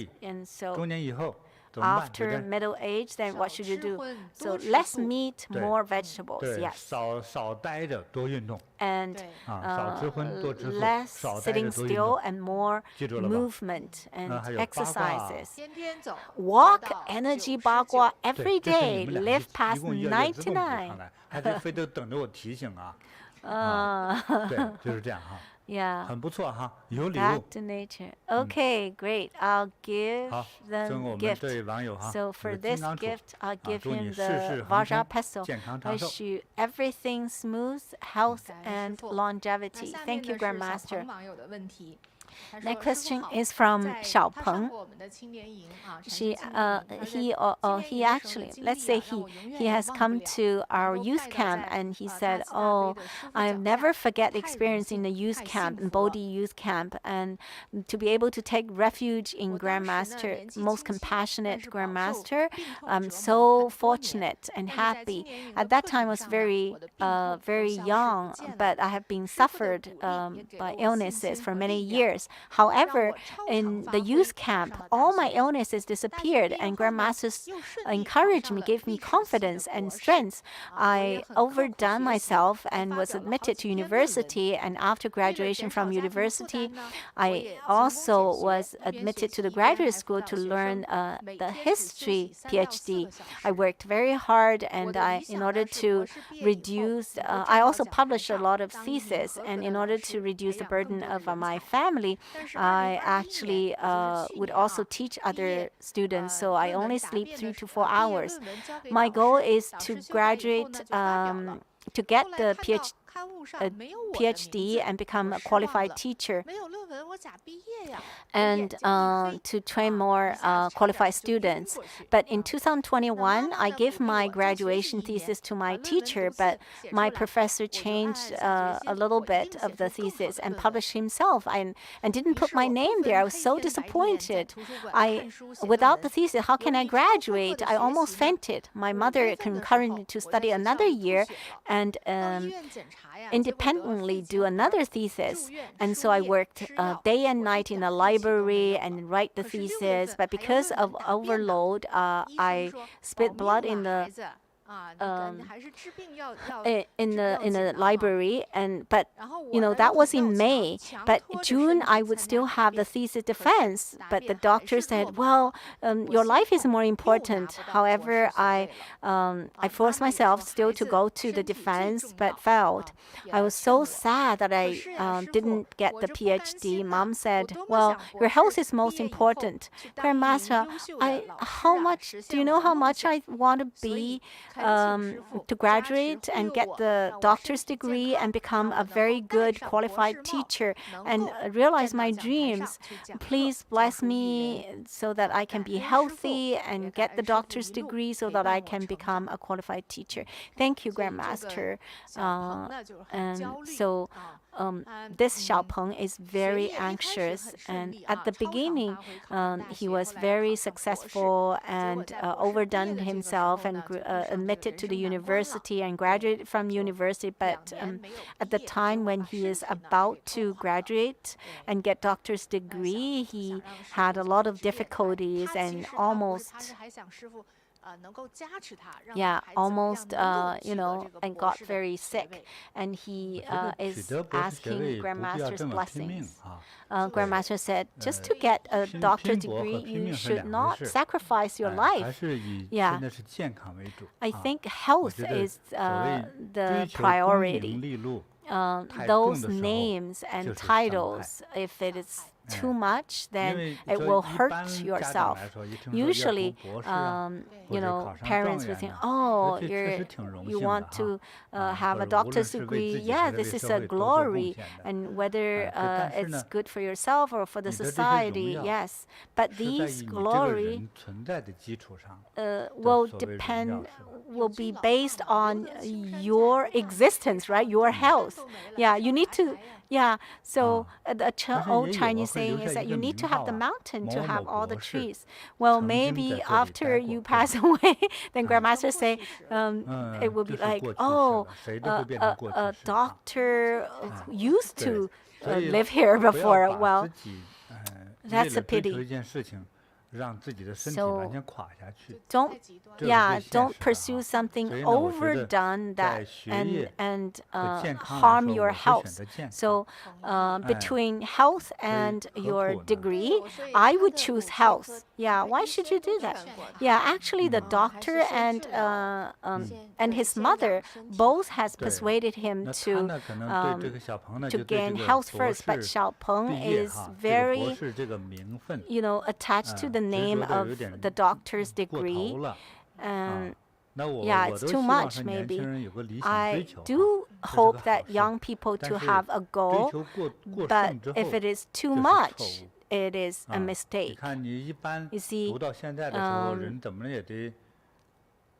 力， And so 中年以后怎么办？对 after 不对？ middle age, then what should you 少吃 do? 荤， So 多吃 less 素。 meat, 对。 more vegetables. 对， Yes. 少待着，多运动 And 对， 啊，少吃荤，多吃素， less 少待 sitting 着，多运 still 动。 and more 记住了吧？ movement and 还有八卦。 exercises. 天天走， Walk 活到 energy 99 八卦 对， every 这是 day. 你们俩 Live 一 past 共越来越自动补上 99. 来，还得非得等着我提醒啊。对，就是这样哈， Yeah. 很不错哈，有礼 Back 物。 to nature. Okay, great. I'll give 好，赠 them 我们 gift. 这位网友哈， So 这 for 个金 this 刚杵 gift, I'll 啊， give 祝你 him 事 the 事亨 Vajra 通， Peso. 健康 I 长寿。 wish you everything smooth, health 感恩师 and 父。那 longevity. 下面 Thank you, 呢是小 Grandmaster. 鹏网友的问题。Next question is from Xiao Peng. He actually, let's say he has come to our youth camp and he said, "Oh, I'll never forget the experience in the youth camp, in Bodhi youth camp, and to be able to take refuge in Grandmaster, most compassionate Grandmaster. I'm so fortunate and happy. At that time, I was very young, but I have been suffered by illnesses for many years. However, in the youth camp, all my illnesses disappeared, and Grandmasters encouraged me, gave me confidence and strength. I overdone myself and was admitted to university, and after graduation from university, I also was admitted to the graduate school to learn the history PhD. I worked very hard, and in order to reduce, I also published a lot of theses, and in order to reduce the burden of my family, I actually would also teach other students, so I only sleep 3 to 4 hours. My goal is to graduate, to get the PhD and become a qualified teacher, and to train more qualified students. But in 2021, I gave my graduation thesis to my teacher, but my professor changed a little bit of the thesis and published himself and didn't put my name there. I was so disappointed. Without the thesis, how can I graduate? I almost fainted. My mother encouraged me to study another year and independently do another thesis. And so I worked day and night in the library and write the thesis. But because of overload, I spit blood in the library, but that was in May. But June I would still have the thesis defense. But the doctor said, "Well, your life is more important." However, I forced myself still to go to the defense, but failed. I was so sad that I didn't get the PhD. Mom said, "Well, your health is most important." Grandmaster, do you know how much I want to be to graduate and get the doctor's degree and become a very good qualified teacher and realize my dreams? Please bless me so that I can be healthy and get the doctor's degree so that I can become a qualified teacher. Thank you, Grandmaster. And so this Xiao Peng is very anxious, and at the beginning he was very successful and overdone himself and admitted to the university and graduated from university. But at the time when he is about to graduate and get doctor's degree, he had a lot of difficulties and almost and got very sick, and he is asking Grandmaster's blessings. Grandmaster said, "Just to get a doctorate degree, you should not sacrifice your life." I think health is the priority. Those names and titles, if it is too much, then it will hurt yourself. Usually, parents will think, "Oh, you want to have a doctor's degree? Yeah, this is a glory, and whether it's good for yourself or for the society, yes. But these glory will be based on your existence, right? Your health. Yeah, you need to." So the old Chinese saying is that you need to have the mountain to have all the trees. Well, maybe after you pass away, then Grandmaster say it will be like, "Oh, a doctor used to live here before." Well, that's a pity. So don't pursue something overdone that and harm your health. So between health and your degree, I would choose health. Yeah, why should you do that? Yeah, actually, the doctor and his mother both has persuaded him to gain health first. But Xiao Peng is very, attached to the name of the doctor's degree. It's too much, maybe. I do hope that young people to have a goal, but if it is too much, it is a mistake. 你看，你一般 You see, 读到现在的时候，人怎么也得，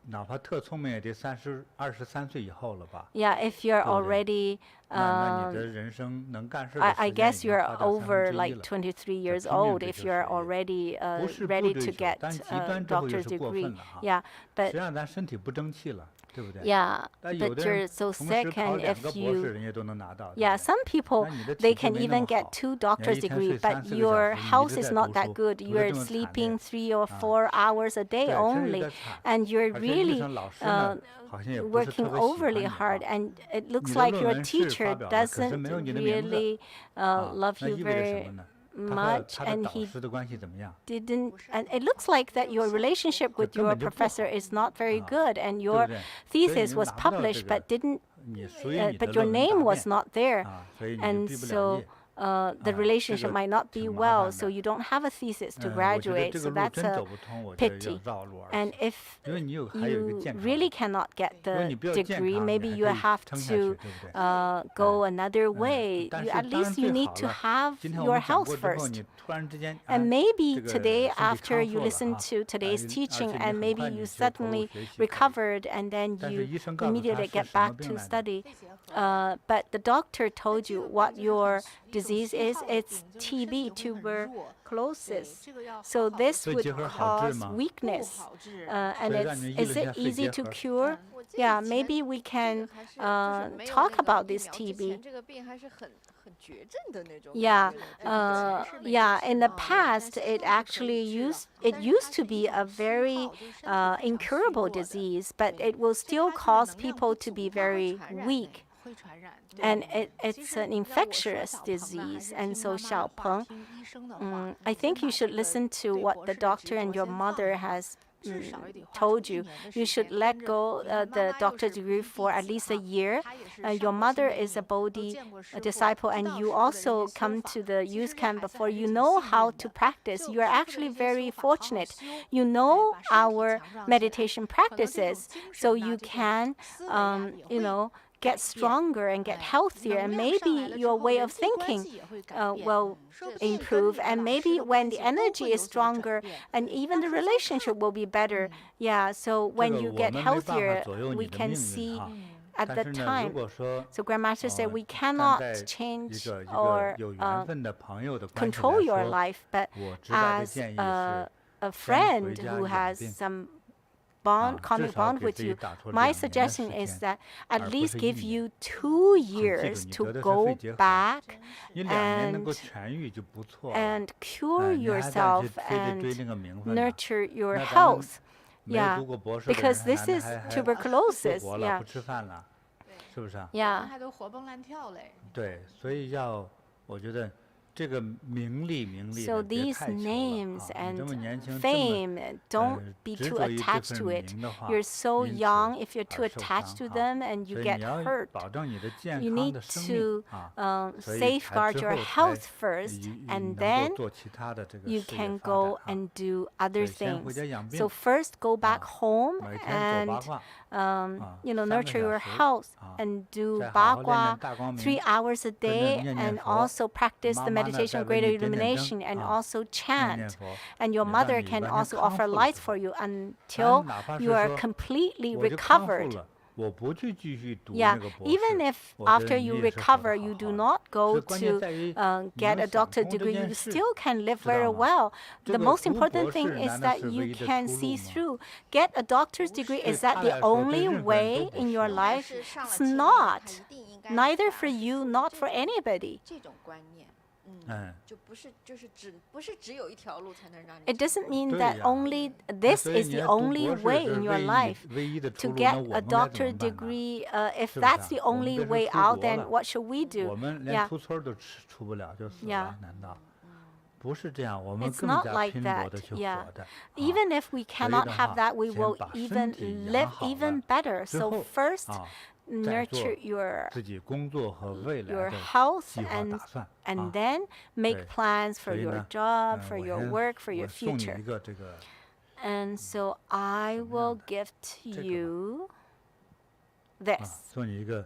哪怕特聪明也得23岁以后了吧？ yeah, if you're 对不对？ already, 那你的人生能干事的 I 时间已 guess 经 you're 花掉over 1/3 like 了。 23 years 拼命 old 追 if 求 you're 学业。 already 不是不 ready 追 to 求， get 但极 a 端之后又 doctor's 是过 degree. 分了哈。 Yeah, 实 but 际上咱身体不争气了，对不对？ yeah, 但有 but 的 you're 人 so 同时 sick, 考 and 2 if 个博士， you 人家都能拿到。 yeah, 对不对？ some people 那你的 they 体质 can 没那 even 么 get 好， 2你 doctor's 一天 degree, 睡 but 3-4个 your 小时，你一 health 直 is 在 not 读 that 书， good. 读得 You're 这么惨烈， sleeping 3 or 4 啊， hours a day 对，这是有 only, 点惨。 and you're 而且医 really 生、老师呢，好像也不是特 working 别喜欢 overly 你 hard, 啊。 and it 你 looks 的 like 论 your 文是 teacher 发表了，可是 doesn't 没有你的名字 really 啊， love 那 you 意味着什 very 么呢？他和 much, 他的 and 导 he 师的关系怎么样？ didn't, and it looks like that your relationship with 根 your 本就不 professor 好 is not very 啊， good, and 对 your 不对？所以你 thesis 就 was 拿不到这 published 个 but didn't 你属于你的 but your 论文 name 答 was 辩 not there, 啊，所以你就 and 毕不了 so 业 the 啊，这 relationship 个 might not be 挺麻 well, 烦 so 的。 you don't have a thesis to 我觉得 graduate, 这 so 个路 that's 真 a 走不通，我觉得要 pity. 绕路而 And 行， if 因为你还有一个 you 健康 really 的， cannot get 如果 the 你比较健 degree, 康，你 maybe 还 you 可以 have 撑下去， to 对不对？ go another 嗯， way. 但 You, 是 at 当然 least you 最 need 好 to 了。 have 今天我 your 们讲 health 过之后， first. 你突然之间 And 这 maybe 个 today, 身体 after 康 you 复了 listen 哈， to 而 today's 且 teaching, 你 and 很 maybe 快 you 你就投入 suddenly 学习可以。 recovered, and then 但是 you 医生告诉他 immediately 是 get 什么 back 病 to 来着？ study. But the doctor told you what your disease is. It's TB, tuberculosis. So this 肺 would 结核好治 cause 吗？ weakness. And 所以让你们议 is 论一 it 下肺 easy 结 to 核。 cure? Yeah, maybe we can talk about this TB. Yeah, yeah. In the past, it actually used to be a very incurable disease, but it will still cause people to be very weak. And it's an infectious disease. And so, Xiaopeng, I think you should listen to what the doctor and your mother has told you. You should let go the doctor's degree for at least a year. Your mother is a Bodhi disciple, and you also come to the youth camp before. You know how to practice. You are actually very fortunate. You know our meditation practices, so you can, get stronger and get healthier, and maybe your way of thinking will improve, and maybe when the energy is stronger, and even the relationship will be better. Yeah, so when you get healthier, we can see at that time. So Grandmaster said we cannot change or control your life, but as a friend who has some common bond with you, my suggestion is that at least give you 2 years to go back and cure yourself and nurture your health. Yeah, because this is tuberculosis. Yeah. 是不是啊？ Yeah. 对，所以我觉得这个名利 So 的别 these 太求了 names 啊！你这么 and 年轻，这么 fame, don't be 执 too 着于这 attached 份 to it. 名的话， You're so 因此 young. If you're too 而受 attached to 伤 them 啊 and you 所以 get 你要 hurt, 保证你的健 you 康 need 的生命 to 啊，所以才 safeguard 之 your 后 health 才 first, 能 and 够 then 做其他的这个 you 事业 can 发 go 展啊。 and do other 所以先回 things. 家养病 So first go back 啊， home 每天做八 and 卦啊，3个 nurture 小 your 时 health 啊， and do 再好好练练 bagua 大光 3明， hours a 跟着 day, 念 and 念佛， also practice 妈 the 妈呢 meditation 再 of 为 greater 你点点灯 illumination, and 啊， also 念念 chant. 佛， And your 也让 mother 你 can 完全 also 康 offer 复的 light 时 for 候， you 咱 until 哪怕是 you are 说 completely 我就康复 recovered. 了，我不去继续读 Yeah, 那个博 even 士， if 我觉 after 得你 you 也是活得 recover, 好 you do 好的。 not 所 go 以关键 to 在于 get 你 a 能想 doctor's 通这 degree, 件 you 事， still can live 知道 very 吗？ well. 这 The 个 most 读 important 博 thing 士 is 难道 that 是唯 you 一的 can 出路 see 吗？ through. Get a doctor's degree. 对 Is 他 that 来 the 说，对 only 任何人 way 都不 in 是。 your life? It's not. Neither for you, not for anybody. 嗯， It doesn't mean 对 that 呀。 only 那 this 所以 is 你 the 要读 only 博士 way 是 in your 唯一 life. 唯一的出 To 路， get 那我 a 们该怎么 doctorate 办呢？ degree, if 是不是 that's 啊？ the 我们 only 这是 way 出 out, 国 then 了， what should we 我 do? 们连 Yeah. 出村儿都出不了就死 Yeah. 了，难道？不是这样，我们 It's 更 not 加 like 拼搏 that. 的去 Yeah. 活的。啊 Even if we 所以 cannot 的 have 话， that, we 先 will 把身 even 体 live 养好 even 了 better. 之 So 后 first, 啊，再做 nurture your 自己工作和未来 your 的 health 计划 and 打算 and 啊。 then 对， make plans for 所以 your 呢， job, for 我 your 先 work, for 我 your 送你 future. 一个这个 And so I 怎么样 will 的？ gift 这个吧。 you 啊， this. 送你一个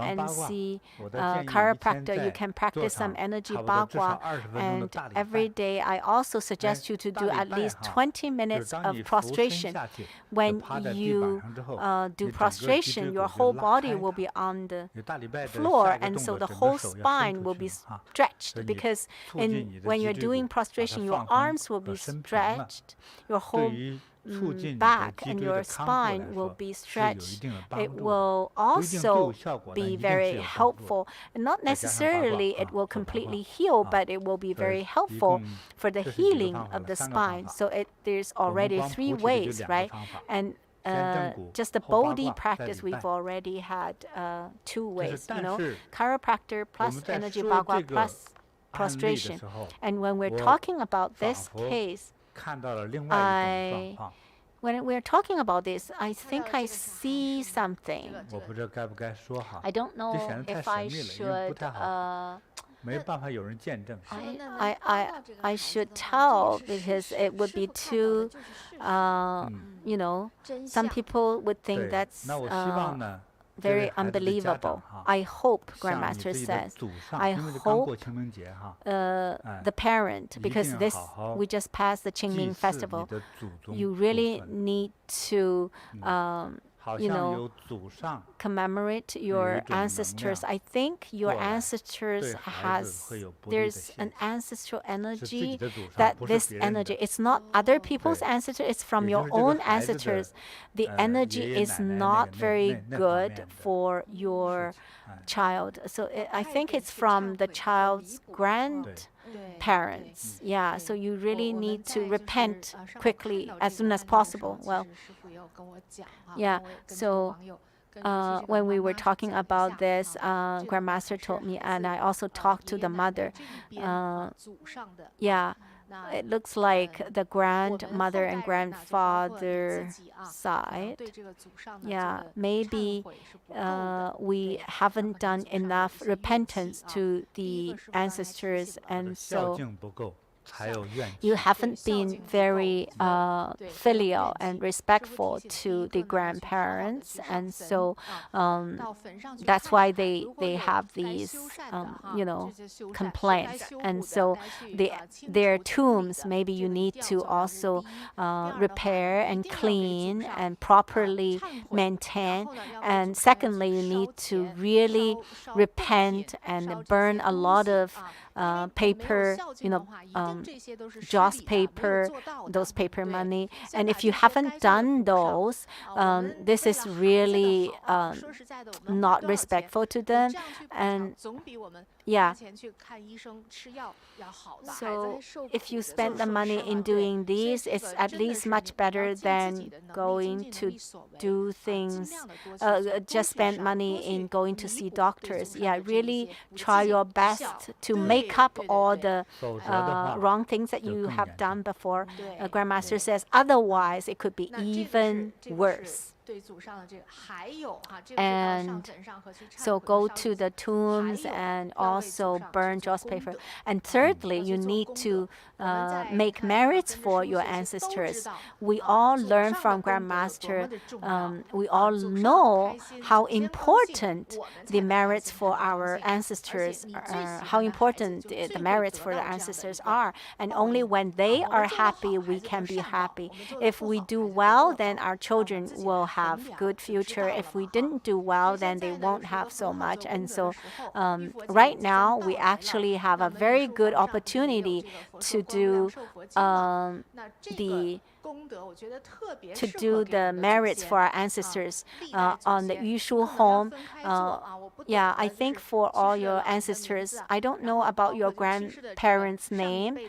and see chiropractor, you can practice some energy bagua. And every day, I also suggest you to do at least 20 minutes of prostration. When you do prostration, your whole body will be on the floor, and so the whole spine will be stretched, because when you're doing prostration, your arms will be stretched, your whole back and your spine will be stretched. It will also be very helpful. And not necessarily it will completely heal, but it will be very helpful for the healing of the spine. So there's already 3 ways, right? And just the Bodhi practice, we've already had 2 ways, chiropractor plus energy bagua plus prostration. And when we're talking about this case, when we're talking about this, I think I see something. I don't know if I should. I should tell because it would be too, some people would think that's very unbelievable. I hope, Grandmaster says, I hope the parent, because we just passed the Qingming festival, you really need to commemorate your ancestors. I think your ancestors there's an ancestral energy that this energy, it's not other people's ancestors, it's from your own ancestors. The energy is not very good for your child. So I think it's from the child's grandparents. Yeah, so you really need to repent quickly as soon as possible. Well, yeah, so when we were talking about this, Grandmaster told me, and I also talked to the mother. Yeah, it looks like the grandmother and grandfather side. Yeah, maybe we haven't done enough repentance to the ancestors, and so you haven't been very filial and respectful to the grandparents, and so that's why they have these complaints. And so their tombs, maybe you need to also repair and clean and properly maintain. And secondly, you need to really repent and burn a lot of paper, joss paper, those paper money. And if you haven't done those, this is really not respectful to them. And yeah, so if you spend the money in doing these, it's at least much better than going to do things, just spend money in going to see doctors. Yeah, really try your best to make up all the wrong things that you have done before. Grandmaster says, otherwise it could be even worse. And so go to the tombs and also burn joss paper. And thirdly, you need to make merits for your ancestors. We all learn from Grandmaster. We all know how important the merits for our ancestors are, how important the merits for the ancestors are. And only when they are happy, we can be happy. If we do well, then our children will have good future. If we didn't do well, then they won't have so much. And so right now, we actually have a very good opportunity to do the merits for our ancestors on the Yushu home. Yeah, I think for all your ancestors, I don't know about your grandparents' name.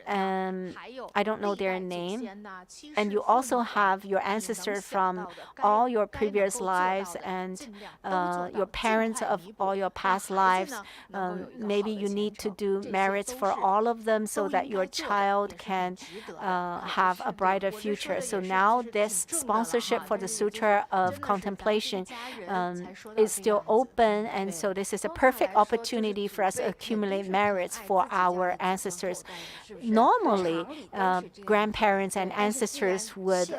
I don't know their name. And you also have your ancestors from all your previous lives and your parents of all your past lives. Maybe you need to do merits for all of them so that your child can have a brighter future. So now this sponsorship for the Sutra of Contemplation is still open, and so this is a perfect opportunity for us to accumulate merits for our ancestors. Normally, grandparents and ancestors would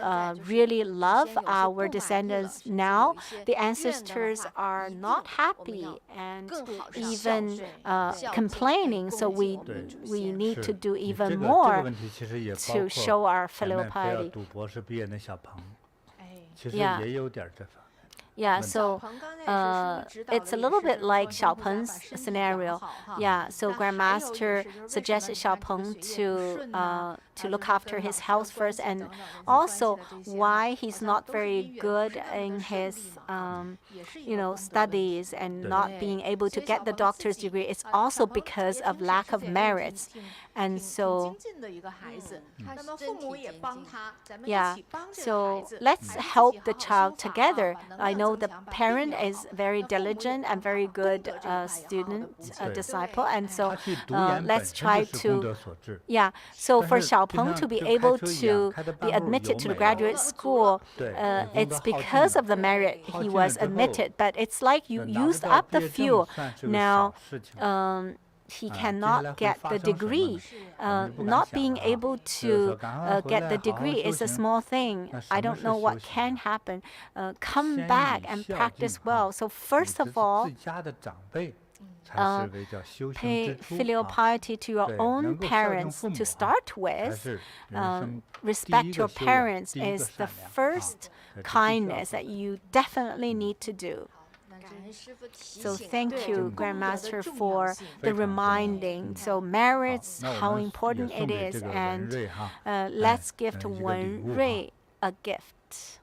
really love our descendants. Now, the ancestors are not happy and even complaining, so we need to do even more to show our filial piety. Yeah. Yeah, so it's a little bit like Xiaopeng's scenario. Yeah, so Grandmaster suggested Xiaopeng to look after his health first, and also why he's not very good in his studies and not being able to get the doctor's degree. It's also because of lack of merits. And so yeah, so let's help the child together. I know the parent is very diligent and very good student, disciple, and so let's try to, yeah. So for Xiaopeng to be able to be admitted to the graduate school, it's because of the merit he was admitted. But it's like you used up the fuel. Now, he cannot get the degree. Not being able to get the degree is a small thing. I don't know what can happen. Come back and practice well. So first of all, pay filial piety to your own parents to start with. Respect your parents is the first kindness that you definitely need to do. So thank you, Grandmaster, for the reminding. So merits, how important it is, and let's give to Wen Rui a gift.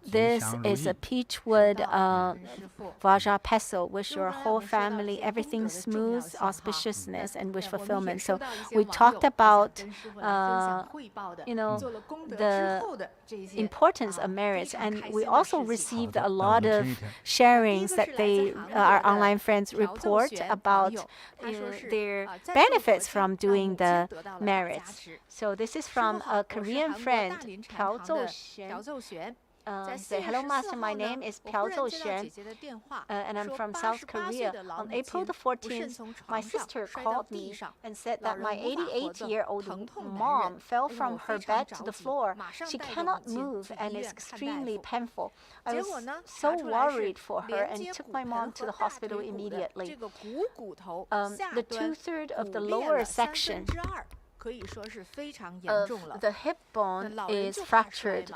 This is a peachwood Vajra pestle. Wish your whole family everything smooth, auspiciousness, and wish fulfillment. So we talked about, the importance of merits, and we also received a lot of sharings that our online friends report about their benefits from doing the merits. So this is from a Korean friend, Piao Zhou. Say, hello, Master. My name is Piao Zhou, and I'm from South Korea. On April the 14th, my sister called me and said that my 88-year-old mom fell from her bed to the floor. She cannot move and is extremely painful. I was so worried for her and took my mom to the hospital immediately. The 2/3 of the lower section the hip bone is fractured.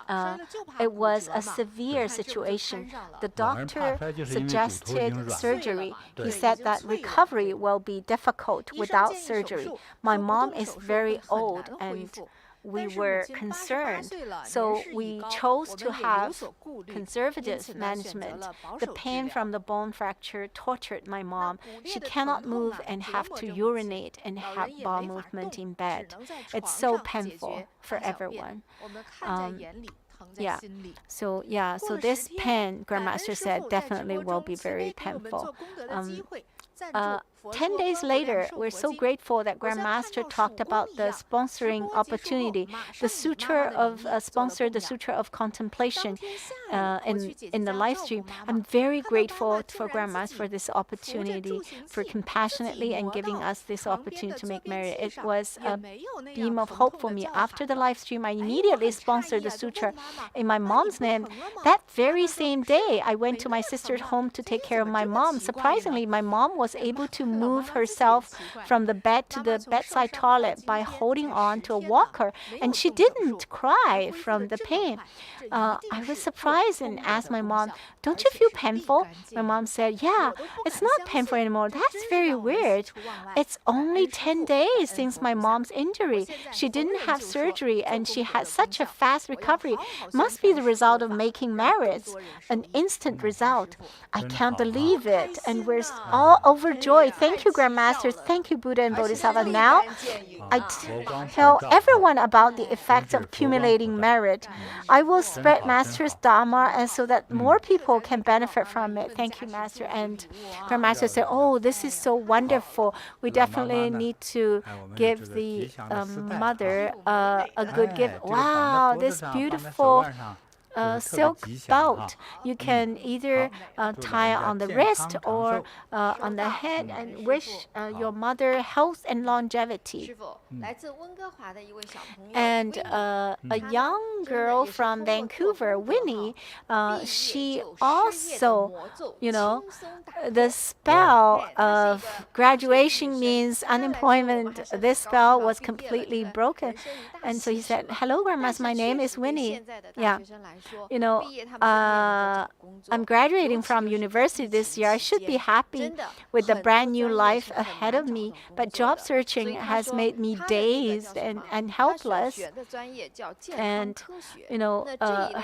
It was a severe situation. The doctor suggested surgery. He said that recovery will be difficult without surgery. My mom is very old and we were concerned, so we chose to have conservative management. The pain from the bone fracture tortured my mom. She cannot move and have to urinate and have bowel movement in bed. It's so painful for everyone. So this pain, Grandmaster said, definitely will be very painful. 10 days later, we're so grateful that Grandmaster talked about the sponsoring opportunity. The Sutra of sponsored the Sutra of Contemplation in the live stream. I'm very grateful for Grandmaster for this opportunity, for compassionately and giving us this opportunity to make merit. It was a beam of hope for me. After the live stream, I immediately sponsored the Sutra in my mom's name. That very same day, I went to my sister's home to take care of my mom. Surprisingly, my mom was able to move herself from the bed to the bedside toilet by holding on to a walker, and she didn't cry from the pain. I was surprised and asked my mom, "Don't you feel painful?" My mom said, "Yeah, it's not painful anymore." That's very weird. It's only 10 days since my mom's injury. She didn't have surgery and she had such a fast recovery. Must be the result of making merits, an instant result. I can't believe it, and we're all overjoyed. Thank you, Grandmaster. Thank you, Buddha and Bodhisattva. Now, I tell everyone about the effects of accumulating merit. I will spread Master's Dharma and so that more people can benefit from it. Thank you, Master. And Grandmaster said, "Oh, this is so wonderful. We definitely need to give the mother a good gift." Wow, this beautiful silk belt. You can either tie on the wrist or on the head and wish your mother health and longevity. And a young girl from Vancouver, Winnie, she also, the spell of graduation means unemployment. This spell was completely broken. And so he said, "Hello, Grandmaster, my name is Winnie. Yeah. I'm graduating from university this year. I should be happy with the brand new life ahead of me, but job searching has made me dazed and helpless." And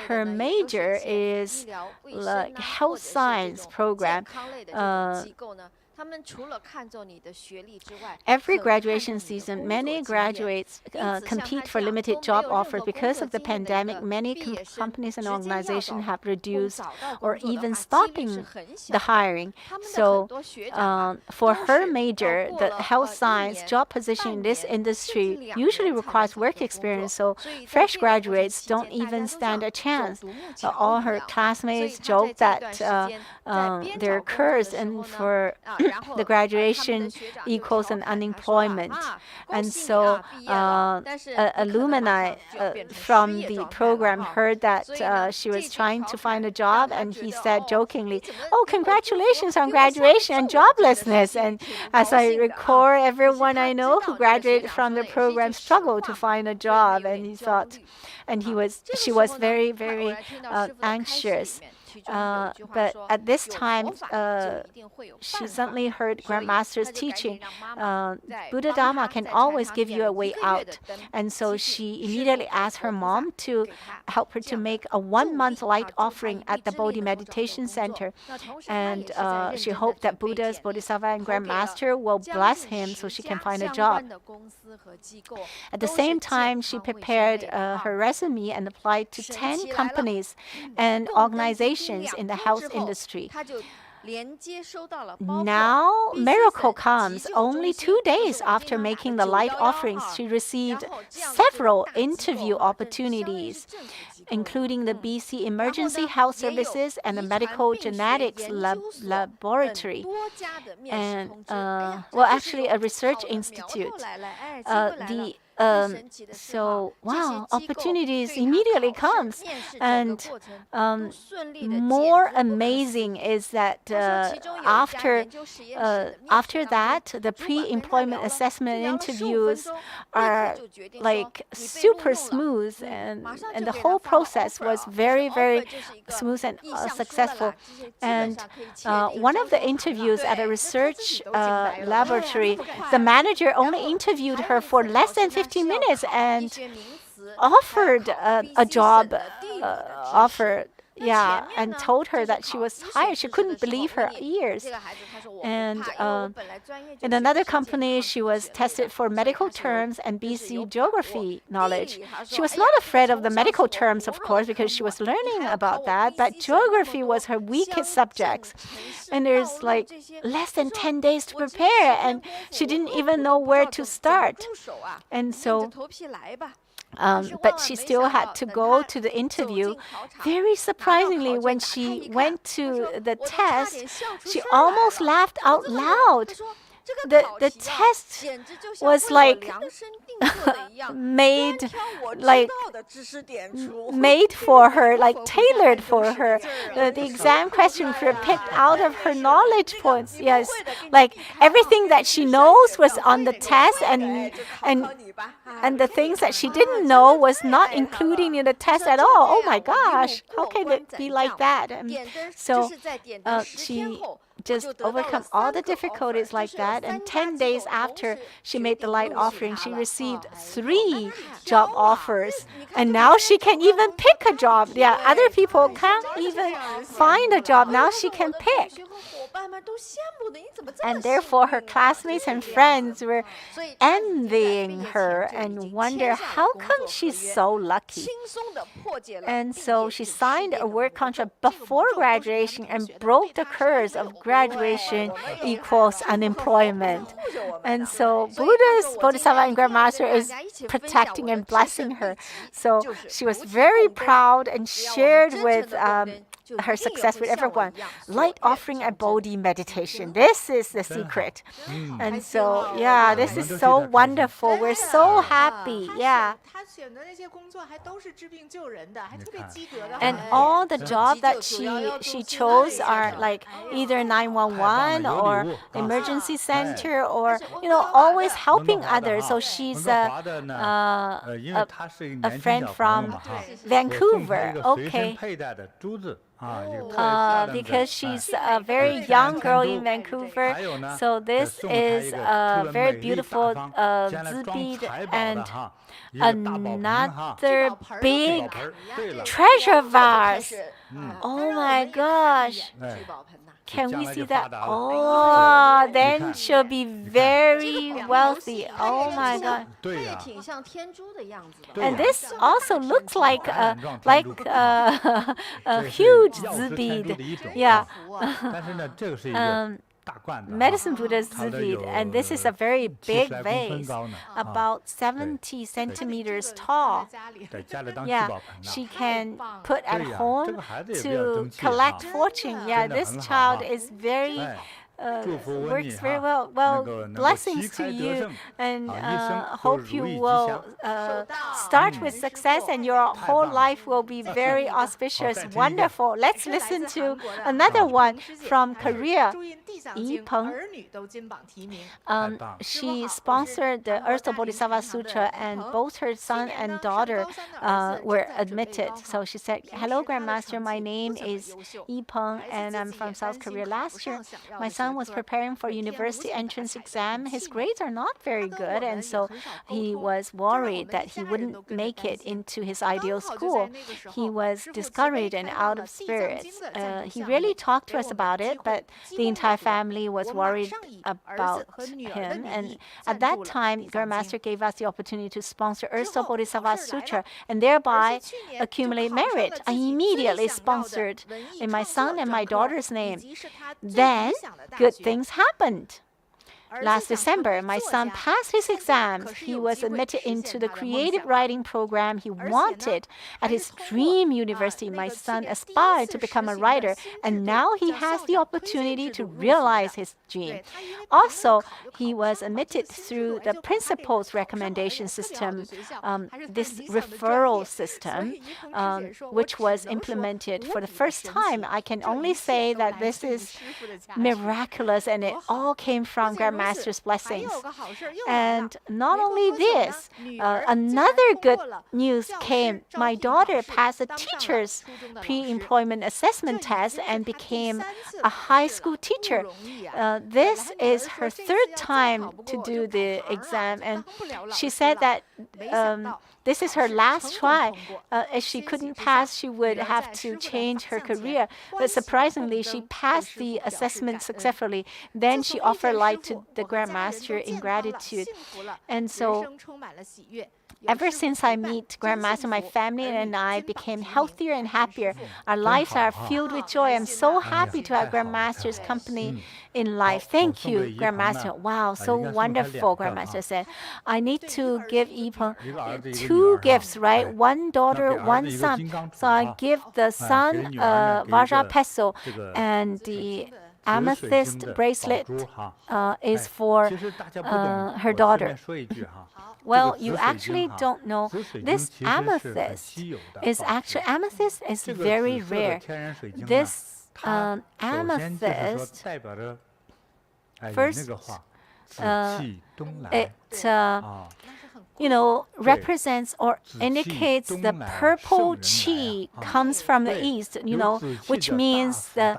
her major is like health science program. Every graduation season, many graduates compete for limited job offers. Because of the pandemic, many companies and organizations have reduced or even stopping the hiring. So for her major, the health science job position in this industry usually requires work experience. So fresh graduates don't even stand a chance. All her classmates joke that they're cursed, and for the graduation equals an unemployment. And so alumni from the program heard that she was trying to find a job, and he said jokingly, "Oh, congratulations on graduation and joblessness." And as I recall, everyone I know who graduated from the program struggled to find a job, and he thought, and she was very, very anxious. But at this time, she suddenly heard Grandmaster's teaching. Buddha Dharma can always give you a way out. And so she immediately asked her mom to help her to make a 1-month light offering at the Bodhi Meditation Center. And she hoped that Buddhas, Bodhisattvas, and Grandmaster will bless him so she can find a job. At the same time, she prepared her resume and applied to 10 companies and organizations in the health industry. Now, miracle comes. Only 2 days after making the light offerings, she received several interview opportunities, including the BC Emergency Health Services and the Medical Genetics Laboratory, and actually a research institute. So wow, opportunities immediately comes, and more amazing is that after that, the pre-employment assessment interviews are like super smooth, and the whole process was very, very smooth and successful. And one of the interviews at a research laboratory, the manager only interviewed her for less than 15 minutes and offered a job offer. Yeah, and told her that she was hired. She couldn't believe her ears. And in another company, she was tested for medical terms and BC geography knowledge. She was not afraid of the medical terms, of course, because she was learning about that, but geography was her weakest subject. And there's like less than 10 days to prepare, and she didn't even know where to start. And so but she still had to go to the interview. Very surprisingly, when she went to the test, she almost laughed out loud. The test was like made for her, like tailored for her. The exam questions were picked out of her knowledge points. Yes, like everything that she knows was on the test, and the things that she didn't know was not included in the test at all. Oh my gosh, how can it be like that? So she just overcome all the difficulties like that. And 10 days after she made the light offering, she received 3 job offers. And now she can even pick a job. Yeah, other people can't even find a job. Now she can pick. And therefore, her classmates and friends were envying her and wonder how come she's so lucky. And so she signed a work contract before graduation and broke the curse of graduation equals unemployment. And so Buddhist Bodhisattva and Grandmaster is protecting and blessing her. So she was very proud and shared with her success with everyone. Light offering and Bodhi meditation. This is the secret. And so, yeah, this is so wonderful. We're so happy. Yeah. And all the jobs that she chose are like either 911 or emergency center or, always helping others. So she's a friend from Vancouver. Okay. Because she's a very young girl in Vancouver. So this is a very beautiful bead and another big treasure vase. Oh my gosh. Can we see that? Oh, then she'll be very wealthy. Oh my God. And this also looks like a huge bead. Yeah. Medicine Buddha's bead, and this is a very big vase, about 70 centimeters tall. Yeah, she can put at home to collect fortune. Yeah, this child is very works very well. Well, blessings to you, and hope you will start with success, and your whole life will be very auspicious. Wonderful. Let's listen to another one from Korea. She sponsored the Earth Store Bodhisattva Sutra, and both her son and daughter were admitted. So she said, "Hello, Grandmaster. My name is Peng, and I'm from South Korea. Last year, my son was preparing for university entrance exam. His grades are not very good, and so he was worried that he wouldn't make it into his ideal school. He was discouraged and out of spirits. He really talked to us about it, but the entire family was worried about him. And at that time, Grandmaster gave us the opportunity to sponsor Earth Store Bodhisattva Sutra and thereby accumulate merit. I immediately sponsored in my son and my daughter's name. Then good things happened. Last December, my son passed his exams. He was admitted into the creative writing program he wanted at his dream university. My son aspired to become a writer, and now he has the opportunity to realize his dream. Also, he was admitted through the principal's recommendation system, this referral system, which was implemented for the first time. I can only say that this is miraculous, and it all came from Grandmaster's blessings. And not only this, another good news came. My daughter passed a teacher's pre-employment assessment test and became a high school teacher. This is her third time to do the exam, and she said that this is her last try. If she couldn't pass, she would have to change her career. But surprisingly, she passed the assessment successfully. Then she offered light to the Grandmaster in gratitude. And so ever since I meet Grandmaster, my family and I became healthier and happier. Our lives are filled with joy. I'm so happy to have Grandmaster's company in life. Thank you, Grandmaster. Wow, so wonderful, Grandmaster said. I need to give Peng 2 gifts, right? 1 daughter, 1 son. So I give the son a Vajra peso, and the amethyst bracelet is for her daughter. Well, you actually don't know. This amethyst is very rare. This amethyst, first, it represents or indicates the purple chi comes from the east, which means the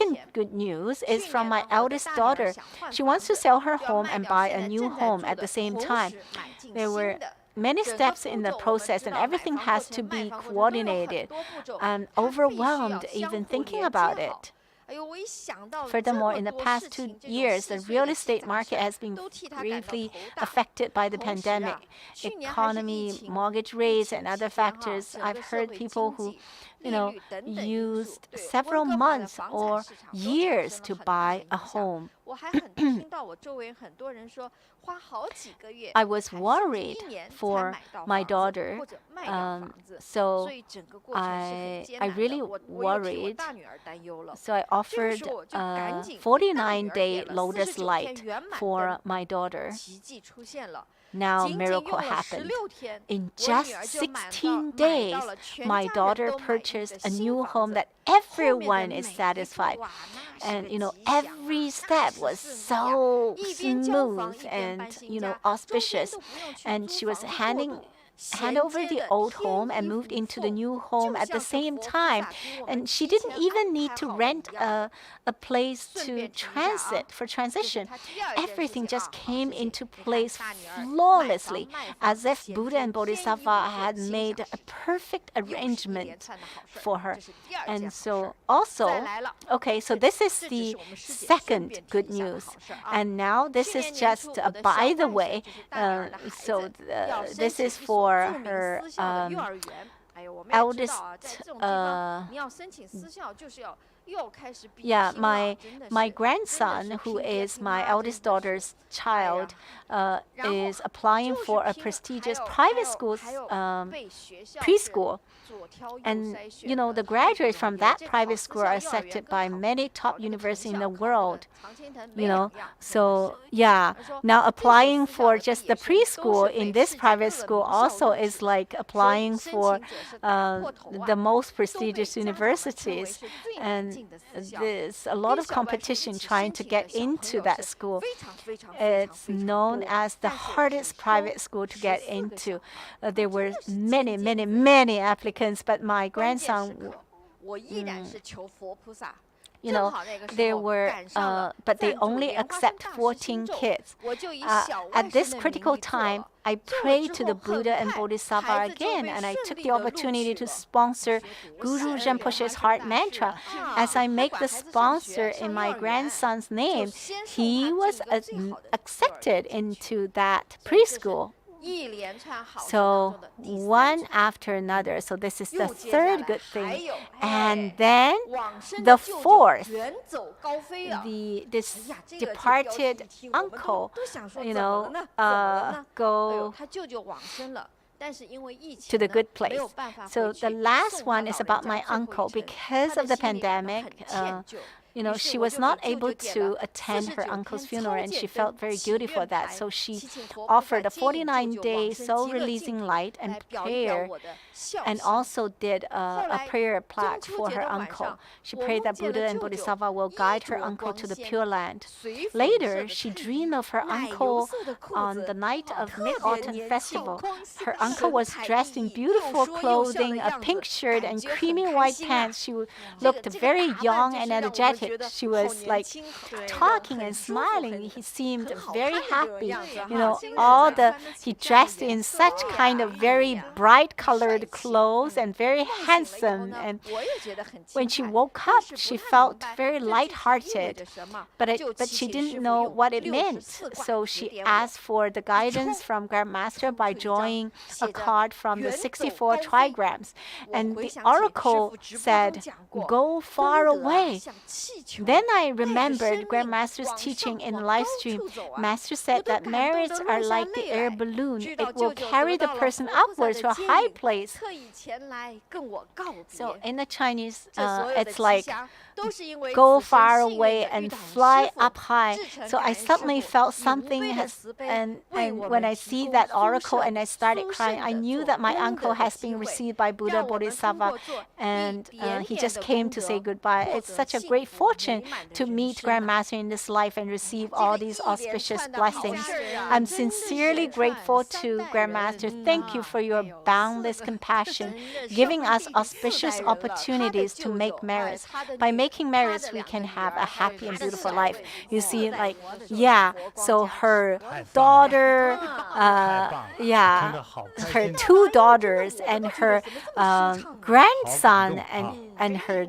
second good news is from my eldest daughter. She wants to sell her home and buy a new home at the same time. There were many steps in the process, and everything has to be coordinated. I'm overwhelmed even thinking about it. Furthermore, in the past 2 years, the real estate market has been gravely affected by the pandemic. Economy, mortgage rates, and other factors. I've heard people who used several months or years to buy a home. I was worried for my daughter, so I really worried. So I offered a 49-day lotus light for my daughter. Now, miracle happened. In just 16 days, my daughter purchased a new home that everyone is satisfied. And, every step was so smooth and, auspicious. And she was hand over the old home and moved into the new home at the same time. And she didn't even need to rent a place to transition. Everything just came into place flawlessly, as if Buddha and Bodhisattva had made a perfect arrangement for her. And so also, so this is the second good news. And now this is just by the way. This is for her eldest. My grandson, who is my eldest daughter's child, is applying for a prestigious private school preschool. And, the graduates from that private school are accepted by many top universities in the world. So now applying for just the preschool in this private school also is like applying for the most prestigious universities. And there's a lot of competition trying to get into that school. It's known as the hardest private school to get into. There were many, many, many applicants, but my grandson, there were, but they only accept 14 kids. At this critical time, I prayed to the Buddha and Bodhisattva again, and I took the opportunity to sponsor Guru Rinpoche's heart mantra. As I make the sponsor in my grandson's name, he was accepted into that preschool. So one after another. So this is the third good thing. And then the fourth, this departed uncle, go to the good place. So the last one is about my uncle. Because of the pandemic, she was not able to attend her uncle's funeral, and she felt very guilty for that. So she offered a 49-day soul-releasing light and prayer, and also did a prayer plaque for her uncle. She prayed that Buddha and Bodhisattva will guide her uncle to the Pure Land. Later, she dreamed of her uncle on the night of Mid-Autumn Festival. Her uncle was dressed in beautiful clothing, a pink shirt and creamy white pants. She looked very young and energetic. She was like talking and smiling. He seemed very happy. He dressed in such kind of very bright colored clothes and very handsome. And when she woke up, she felt very lighthearted, but she didn't know what it meant. So she asked for the guidance from Grandmaster by drawing a card from the 64 trigrams. And the oracle said, "Go far away." Then I remembered Grandmaster's teaching in Livestream. Master said that merits are like the air balloon. It will carry the person upwards to a high place. So in the Chinese, it's like, go far away and fly up high. So I suddenly felt something and when I see that oracle and I started crying, I knew that my uncle has been received by Buddha Bodhisattva, and he just came to say goodbye. It's such a great fortune to meet Grandmaster in this life and receive all these auspicious blessings. I'm sincerely grateful to Grandmaster. Thank you for your boundless compassion, giving us auspicious opportunities to make merits. By making merits, we can have a happy and beautiful life. You see, so her daughter, her two daughters and her grandson and her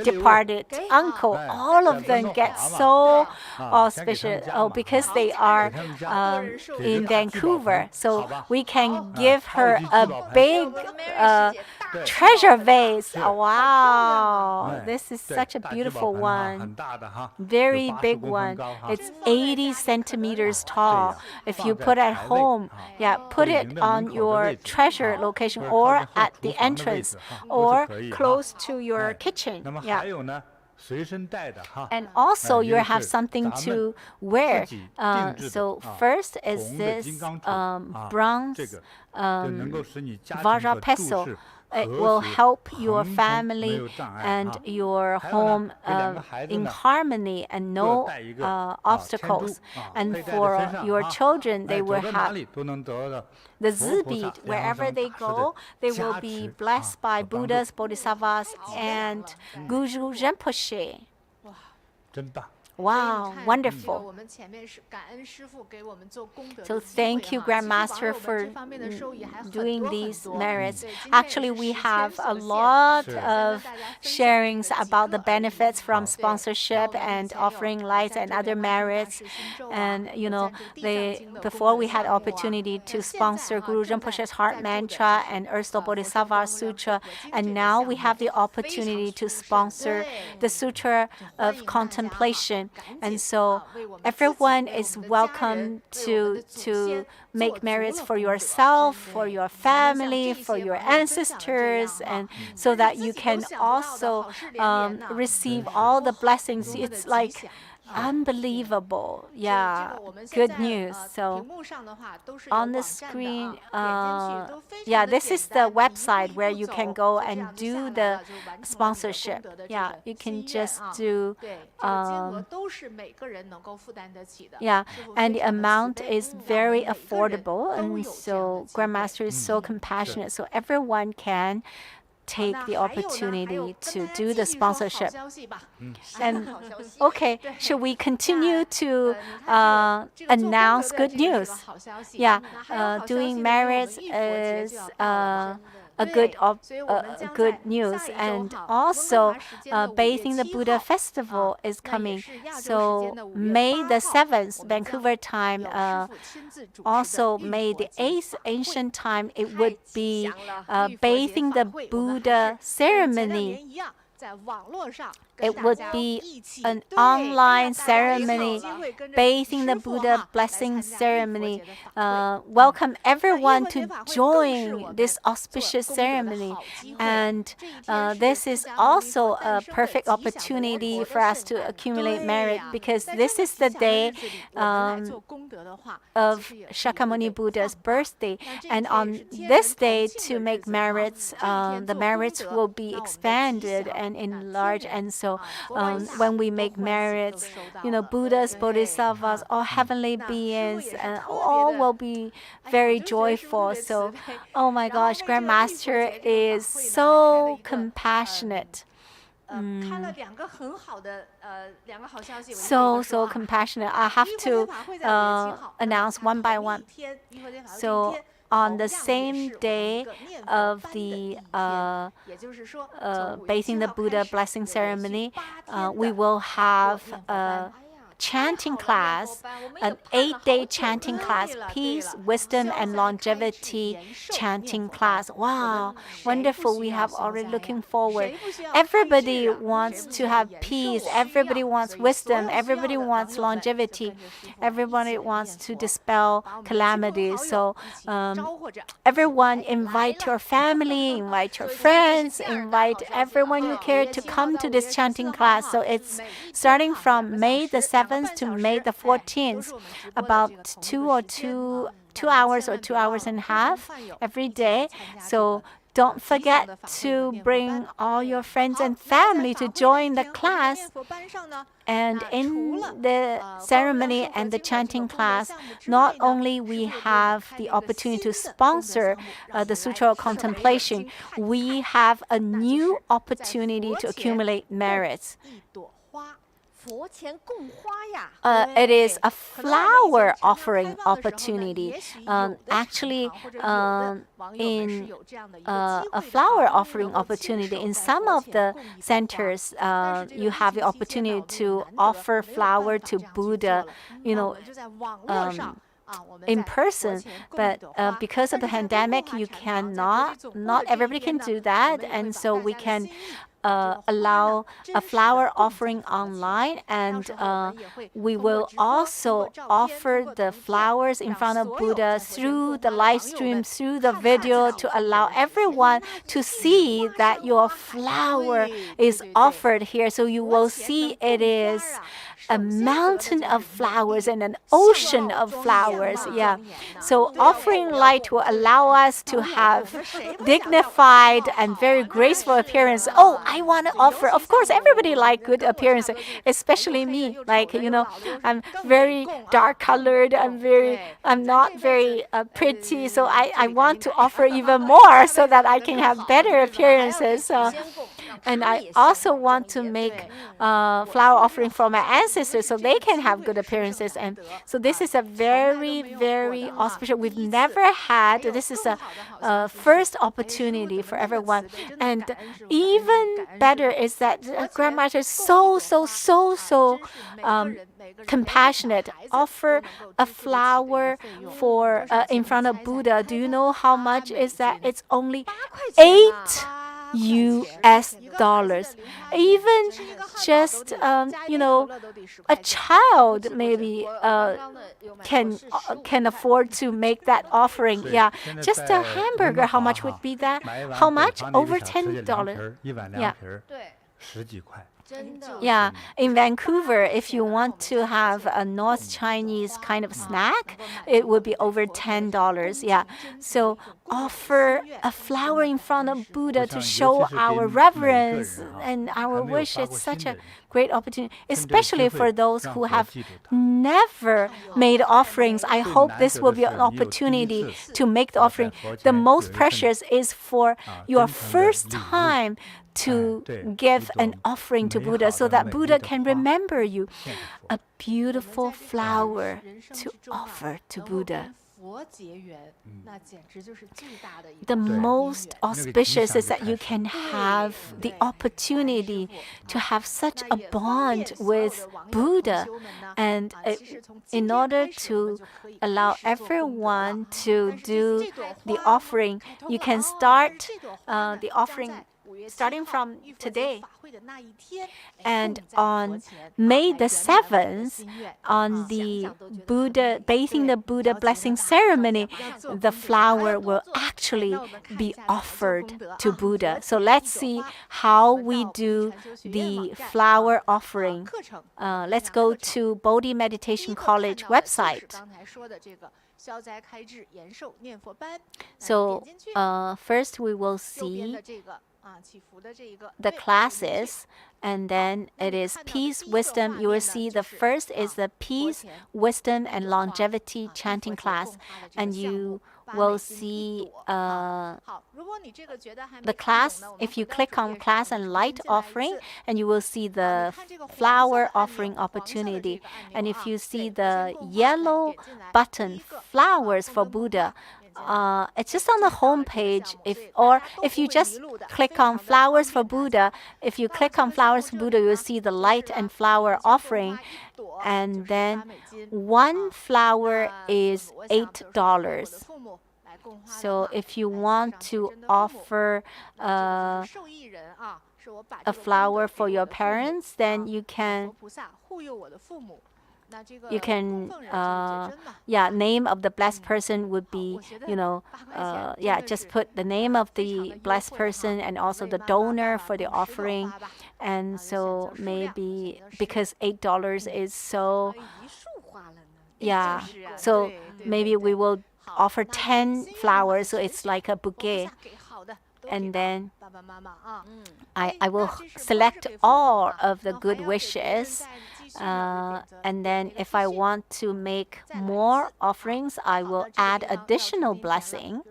departed uncle, all of them get so auspicious. Oh, because they are in Vancouver, so we can give her a big treasure vase. Wow, this is such a beautiful one. Very big one. It's 80 centimeters tall. If you put at home, put it on your treasure location or at the entrance or close to your kitchen. And also you have something to wear. So first is this bronze Vajra pestle. It will help your family and your home in harmony and no obstacles. And for your children, they will have the zi bead. Wherever they go, they will be blessed by Buddhas, Bodhisattvas, and Guru Rinpoche. Wow, wonderful. So thank you, Grandmaster, for doing these merits. Actually, we have a lot of sharings about the benefits from sponsorship and offering lights and other merits. And, before we had opportunity to sponsor Guru Rinpoche's Heart Mantra and Earth Store Bodhisattvas Sutra, and now we have the opportunity to sponsor the Sutra of Contemplation. And so everyone is welcome to make merits for yourself, for your family, for your ancestors, and so that you can also receive all the blessings. It's like unbelievable. Yeah, good news. So on the screen, this is the website where you can go and do the sponsorship. Yeah, you can just do and the amount is very affordable, and so Grandmaster is so compassionate, so everyone can take the opportunity to do the sponsorship. And okay, should we continue to announce good news? Doing merits is a good news, and also Bathing the Buddha Festival is coming. So May the 7th, Vancouver time, also May the 8th, ancient time, it would be Bathing the Buddha ceremony. It would be an online ceremony, Bathing the Buddha blessing ceremony. Welcome everyone to join this auspicious ceremony. And this is also a perfect opportunity for us to accumulate merit, because this is the day of Sakyamuni Buddha's birthday. And on this day, to make merits, the merits will be expanded and enlarged. And so when we make merits, Buddhas, Bodhisattvas, all heavenly beings, and all will be very joyful. So, oh my gosh, Grandmaster is so compassionate. So compassionate. I have to announce one by one. So on the same day of the Bathing the Buddha blessing ceremony, we will have a chanting class, an 8-day chanting class, peace, wisdom, and longevity chanting class. Wow, wonderful. We have already looking forward. Everybody wants to have peace. Everybody wants wisdom. Everybody wants longevity. Everybody wants to dispel calamities. So everyone, invite your family, invite your friends, invite everyone you care to come to this chanting class. So it's starting from May the 7th to May the 14th, about 2 hours or 2 hours and a half every day. So don't forget to bring all your friends and family to join the class. And in the ceremony and the chanting class, not only we have the opportunity to sponsor the Sutra of Contemplation, we have a new opportunity to accumulate merits. It is a flower offering opportunity. Actually, in a flower offering opportunity, in some of the centers, you have the opportunity to offer flower to Buddha, in person, but because of the pandemic, you not everybody can do that, and so we can allow a flower offering online, and we will also offer the flowers in front of Buddha through the live stream, through the video, to allow everyone to see that your flower is offered here. So you will see it is a mountain of flowers and an ocean of flowers. Yeah. So offering light will allow us to have dignified and very graceful appearance. Oh, I want to offer. Of course, everybody like good appearance, especially me. Like, I'm very dark colored. I'm not very pretty. So I want to offer even more so that I can have better appearances. And I also want to make flower offering for my ancestors so they can have good appearances. And so this is a very, very auspicious. We've never had. This is a first opportunity for everyone. And even better is that Grandmaster is so compassionate. Offer a flower for in front of Buddha. Do you know how much is that? It's only $8. Even just a child maybe can afford to make that offering. Yeah, just a hamburger. How much would be that? How much? Over $10. Yeah. Yeah, in Vancouver, if you want to have a North Chinese kind of snack, it would be over $10. Yeah, so offer a flower in front of Buddha to show our reverence and our wish. It's such a great opportunity, especially for those who have never made offerings. I hope this will be an opportunity to make the offering. The most precious is for your first time to give an offering to Buddha so that Buddha can remember you. A beautiful flower to offer to Buddha. The most auspicious is that you can have the opportunity to have such a bond with Buddha. And in order to allow everyone to do the offering, you can start the offering starting from today. And on May the 7th, on the Buddha, bathing the Buddha blessing ceremony, the flower will actually be offered to Buddha. So let's see how we do the flower offering. Let's go to Bodhi Meditation College website. So first we will see the classes, and then it is peace, wisdom. You will see the first is the peace, wisdom, and longevity chanting class, and you will see the class. If you click on class and light offering, and you will see the flower offering opportunity. And if you see the yellow button, flowers for Buddha, it's just on the home page. If you just click on flowers for Buddha, if you click on flowers for Buddha, you'll see the light and flower offering, and then one flower is $8. So if you want to offer a flower for your parents, then you can name of the blessed person would be, just put the name of the blessed person and also the donor for the offering. And so maybe because $8 is so, so maybe we will offer 10 flowers, so it's like a bouquet. And then I will select all of the good wishes. And then if I want to make more offerings, I will add additional blessing.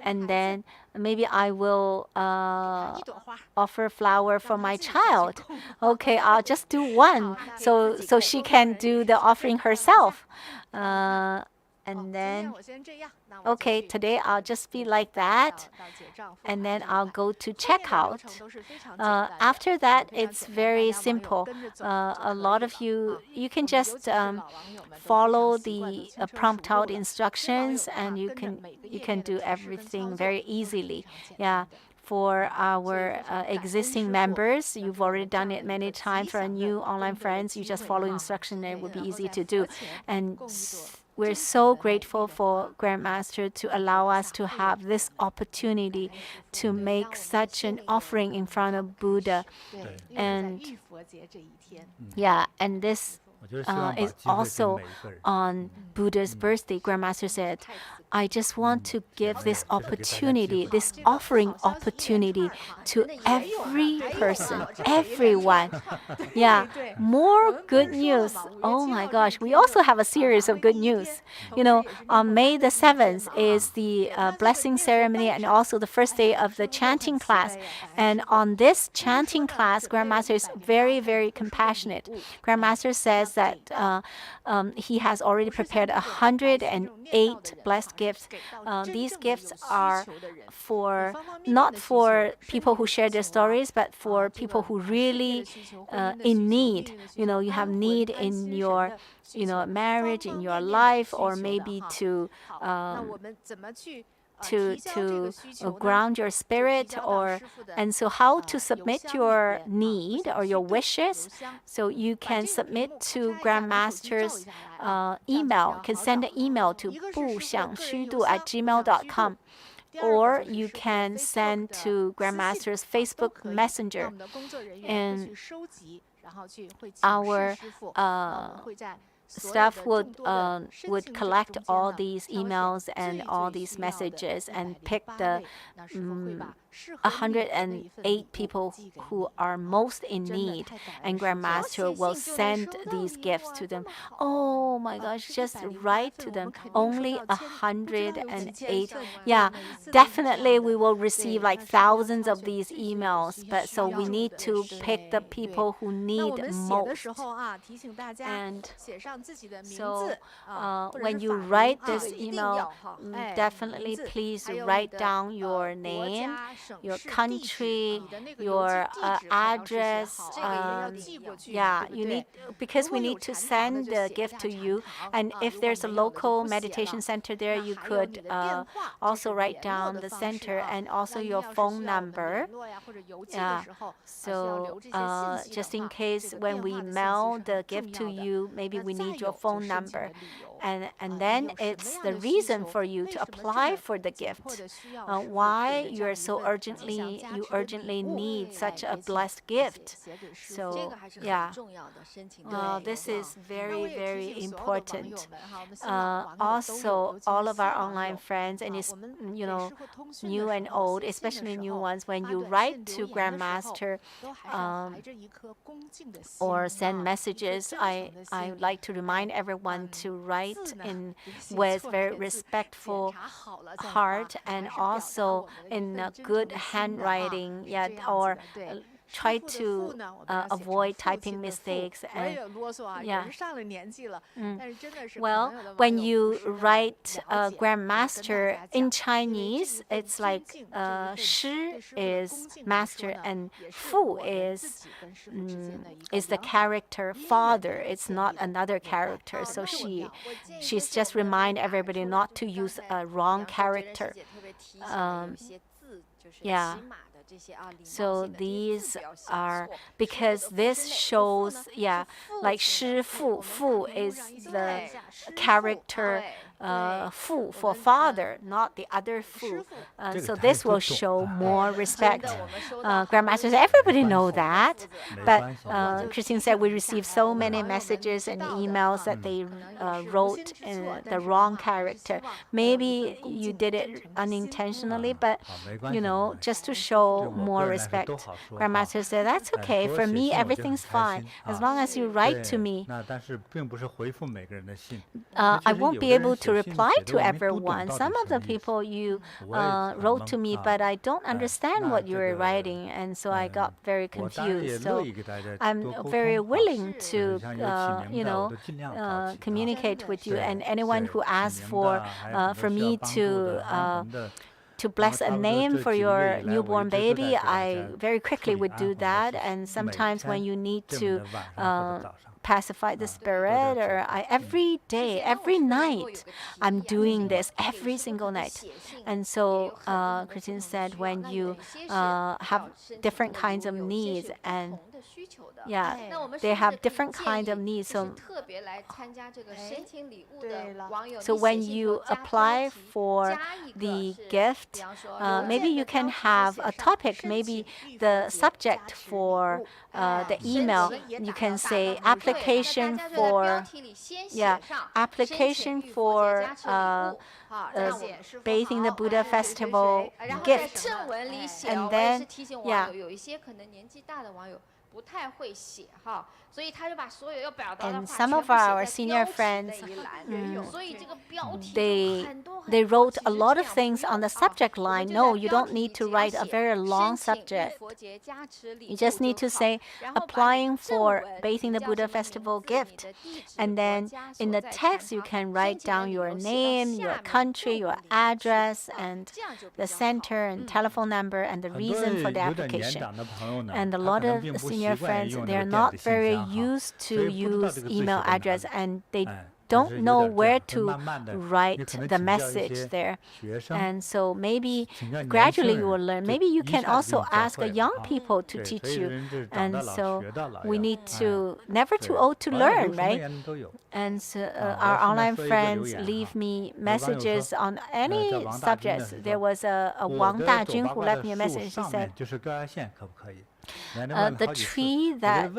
and then maybe I will offer flower for my child. Okay, I'll just do one, so she can do the offering herself. And then, okay, today I'll just be like that, and then I'll go to checkout. After that, it's very simple. A lot of you can just follow the prompt out instructions, and you can do everything very easily. Yeah. For our existing members, you've already done it many times. For our new online friends, you just follow instruction, and it will be easy to do. And we're so grateful for Grandmaster to allow us to have this opportunity to make such an offering in front of Buddha. And yeah, and this is also on Buddha's birthday. Grandmaster said, I just want to give this opportunity, this offering opportunity to every person, everyone. Yeah, more good news. Oh my gosh, we also have a series of good news. You know, on May the 7th is the blessing ceremony and also the first day of the chanting class. And on this chanting class, Grandmaster is very, very compassionate. Grandmaster says that he has already prepared 108 blessed gifts. These gifts are not for people who share their stories, but for people who really in need. You know, you have need in your marriage, in your life, or maybe to ground your spirit, and so how to submit your need or your wishes. So you can submit to Grandmaster's email. You can send an email to buxiangxudu@gmail.com. Or you can send to Grandmaster's Facebook Messenger, and our staff would collect all these emails and all these messages and pick the 108 people who are most in need, and Grandmaster will send these gifts to them. Oh my gosh, just write to them. Only 108. Yeah, definitely we will receive like thousands of these emails, but so we need to pick the people who need most. And so when you write this email, definitely please write down your name, your country, your address. Yeah, because we need to send the gift to you. And if there's a local meditation center there, you could also write down the center and also your phone number. Yeah. So just in case when we mail the gift to you, maybe we need your phone number. And then it's the reason for you to apply for the gift. Why you urgently need such a blessed gift. So yeah, this is very, very important. Also, all of our online friends, and it's new and old, especially new ones, when you write to Grandmaster or send messages, I would like to remind everyone to write with very respectful heart and also in a good handwriting, or try to avoid typing mistakes. And yeah. Well, when you write Grandmaster in Chinese, it's like Shi is master and Fu is the character father. It's not another character. So she's just remind everybody not to use a wrong character. Yeah. So these are, because this shows, like Shi Fu. Fu is the character Fu for father, not the other Fu. So this will show more respect. Grandmaster said, everybody know that. But Christine said we received so many messages and emails that they wrote in the wrong character. Maybe you did it unintentionally, but just to show show more respect. Grandmaster said, that's okay. For me, everything's fine. As long as you write to me. I won't be able to reply to everyone. Some of the people you wrote to me, but I don't understand what you were writing, and so I got very confused. So I'm very willing to, communicate with you, and anyone who asks for me to bless a name for your newborn baby, I very quickly would do that. And sometimes when you need to pacify the spirit, or every day, every night, I'm doing this every single night. And so Christine said, when you have different kinds of needs, and they have different kinds of needs. So when you apply for the gift, maybe you can have a topic, maybe the subject for the email. You can say application for bathing the Buddha festival gift, and then and some of our senior friends, they wrote a lot of things on the subject line. No, you don't need to write a very long subject. You just need to say, applying for bathing the Buddha festival gift. And then in the text, you can write down your name, your country, your address, and the center and telephone number, and the reason for the application. And a lot of senior friends, they're not very used to use email address, and they don't know where to write the message there. And so maybe gradually you will learn. Maybe you can also ask young people to teach you. And so we need to never too old to learn, right? And so our online friends leave me messages on any subjects. There was a Wang Dajun who left me a message. He said, the tree that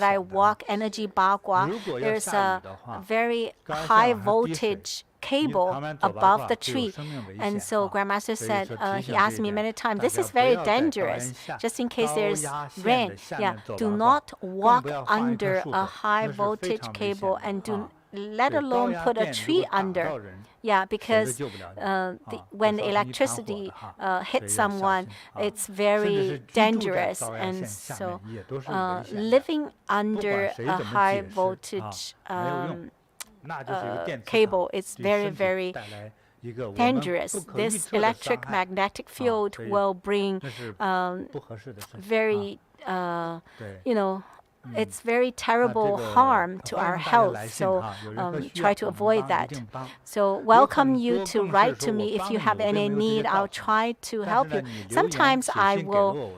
I walk, energy bagua, there's a very high voltage cable above the tree. And so Grandmaster said, he asked me many times, this is very dangerous, just in case there's rain. Do not walk under a high voltage cable, and let alone put a tree under. Because when the electricity hits someone, it's very dangerous. And so living under a high voltage cable is very, very dangerous. This electric-magnetic field will bring very, it's very terrible harm to our health, so try to avoid that. So welcome you to write to me if you have any need. I'll try to help you. Sometimes I will,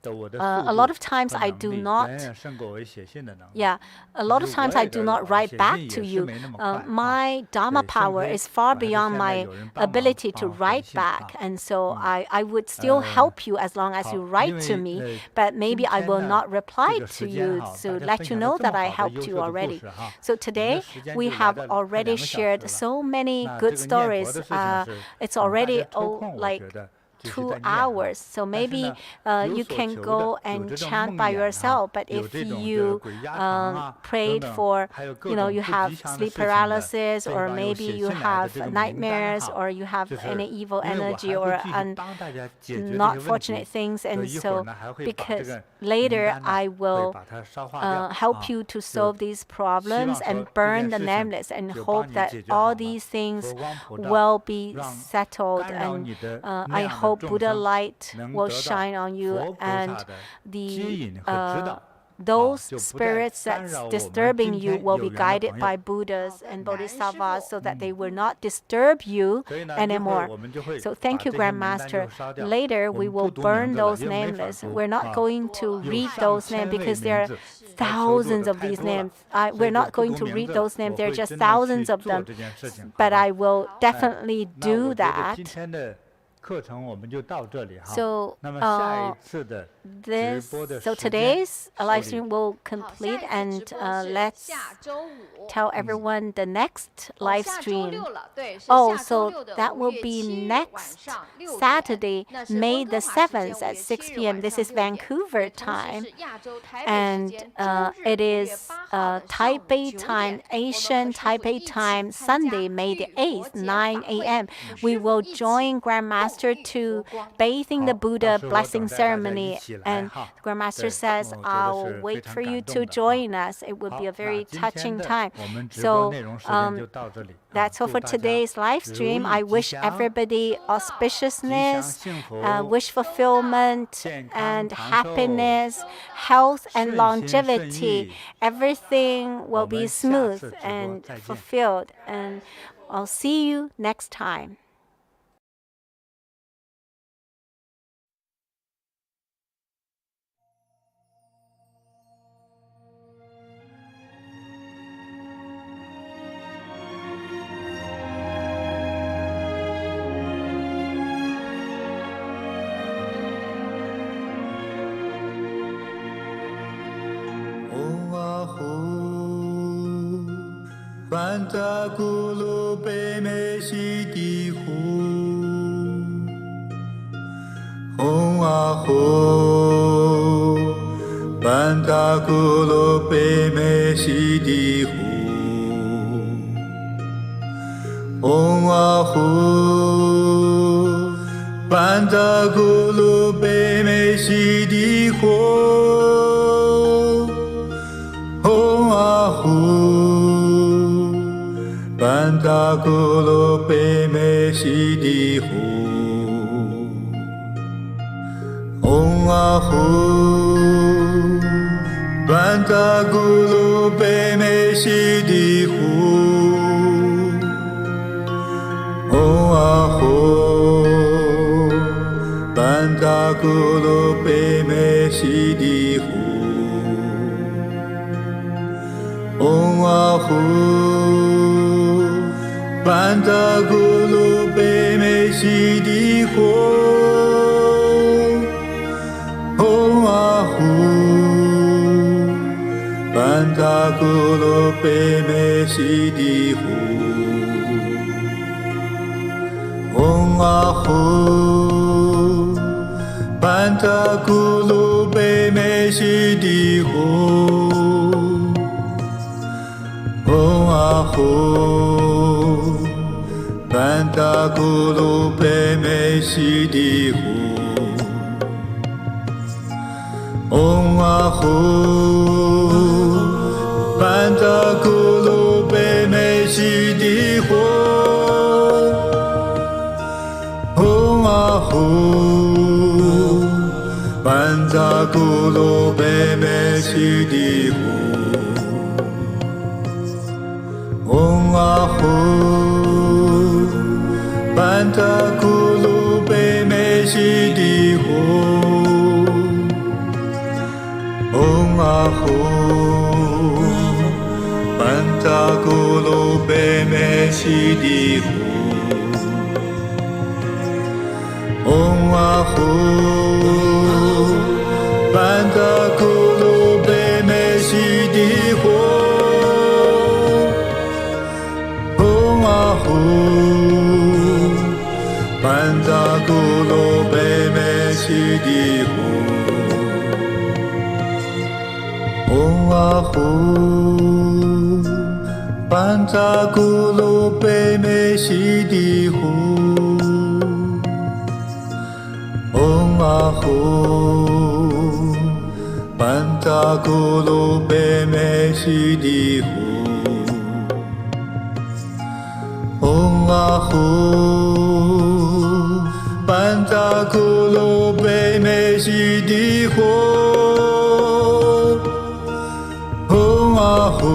a lot of times I do not. A lot of times I do not write back to you. My Dharma power is far beyond my ability to write back, and so I would still help you as long as you write to me. But maybe I will not reply to you to let you know that I helped you already. So today we have already shared so many good stories. It's already like 2 hours. So maybe you can go and chant by yourself. But if you prayed for, you have sleep paralysis, or maybe you have nightmares, or you have any evil energy or not fortunate things, and so because later I will help you to solve these problems and burn the nameless, and hope that all these things will be settled, and I hope Buddha light will shine on you, and those spirits that's disturbing you will be guided by Buddhas and Bodhisattvas, so that they will not disturb you anymore. So thank you, Grandmaster. Later, we will burn those nameless. We're not going to read those names because there are thousands of these names. We're not going to read those names. There are just thousands of them. But I will definitely do that. 课程我们就到这里哈。 So 那么下一次的直播的 so 时间 today's live stream will complete, and let's 下周五。 tell everyone the next live 下周 stream. 六了，对，是 Oh, 下周 so 六的 that 5 will 月 be 7日晚 next 上6 Saturday, 点，那是 May 温 the 哥华时 7th 间 at 5 6 月7日 p.m. 晚 This 上 is 6点， Vancouver 也同时 time. 是亚洲台北时 And 间周日 it 5月 is 8号的上午 Taipei 9 time, 点，我们和 Asian 师傅 Taipei 一起 time, 参加 Sunday, May the 浴佛 8th, 节 9 法会， a.m. 和 We 师傅 will 一起 join 共 Grandmaster 浴 to 佛光。 bathing the 好， Buddha 到时候我 blessing 等待大家一 ceremony. 起来 And 哈。 Grandmaster 对， says, 我觉得 I'll 是非 wait 常 for you 感 to 动的啊。 join us. It would 好， be a 那 very 今 touching 天的 time. 我们直 So 播内容时间就到这里。 that's all 祝 for 大家 today's live 如 stream. 意 I 吉 wish 祥， everybody 吉祥 auspiciousness, 幸福， wish fulfillment, 健康 and 长寿， happiness, health and 顺心顺 longevity. 意。 Everything will 我 be 们下 smooth 次直播 and 再见。 fulfilled. And I'll see you next time. Om Ahu Vanta Gulu Peme Siddhi Hu Om Ahu Vanta Gulu Peme Siddhi Hu Om Ahu Vanta Gulu Peme Siddhi Hu Om Ahu Banda Gulu Peme Siddhi Hu Om Ahu Banda Gulu Peme Siddhi Hu Om Ahu Banda Gulu Peme Siddhi Hu Om Ahu Banda Gulu Peme Siddhi Hu Om Ahu Banda Gulu Peme Siddhi Hu Om Ahu Banda Gulu Peme Siddhi Hu Om Ahu Banda Gulu Peme Siddhi Hu Om Ahu Banda Gulu Peme Siddhi Hu Om Ahu Banda Gulu Peme Siddhi Hu Om Ahu Banda Gulu Peme Siddhi Hu Om Ahu Banda Gulu Peme Siddhi Hu Om Ahu Banda Gulu Peme Siddhi Hu Om Ahu Banda Gulu Peme Siddhi Hu Om Ahu Banda Gulu Peme Siddhi Hu Om Ahu Banda Gulu Peme Siddhi Hu Om Ahu Banda Gulu Peme Siddhi Hu Om Ahu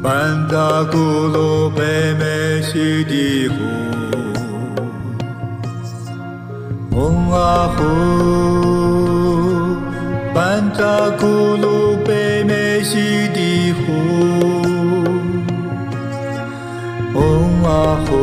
Banda Gulu Peme Siddhi Hu Om Ahu Banda Gulu Peme Siddhi Hu Om Ahu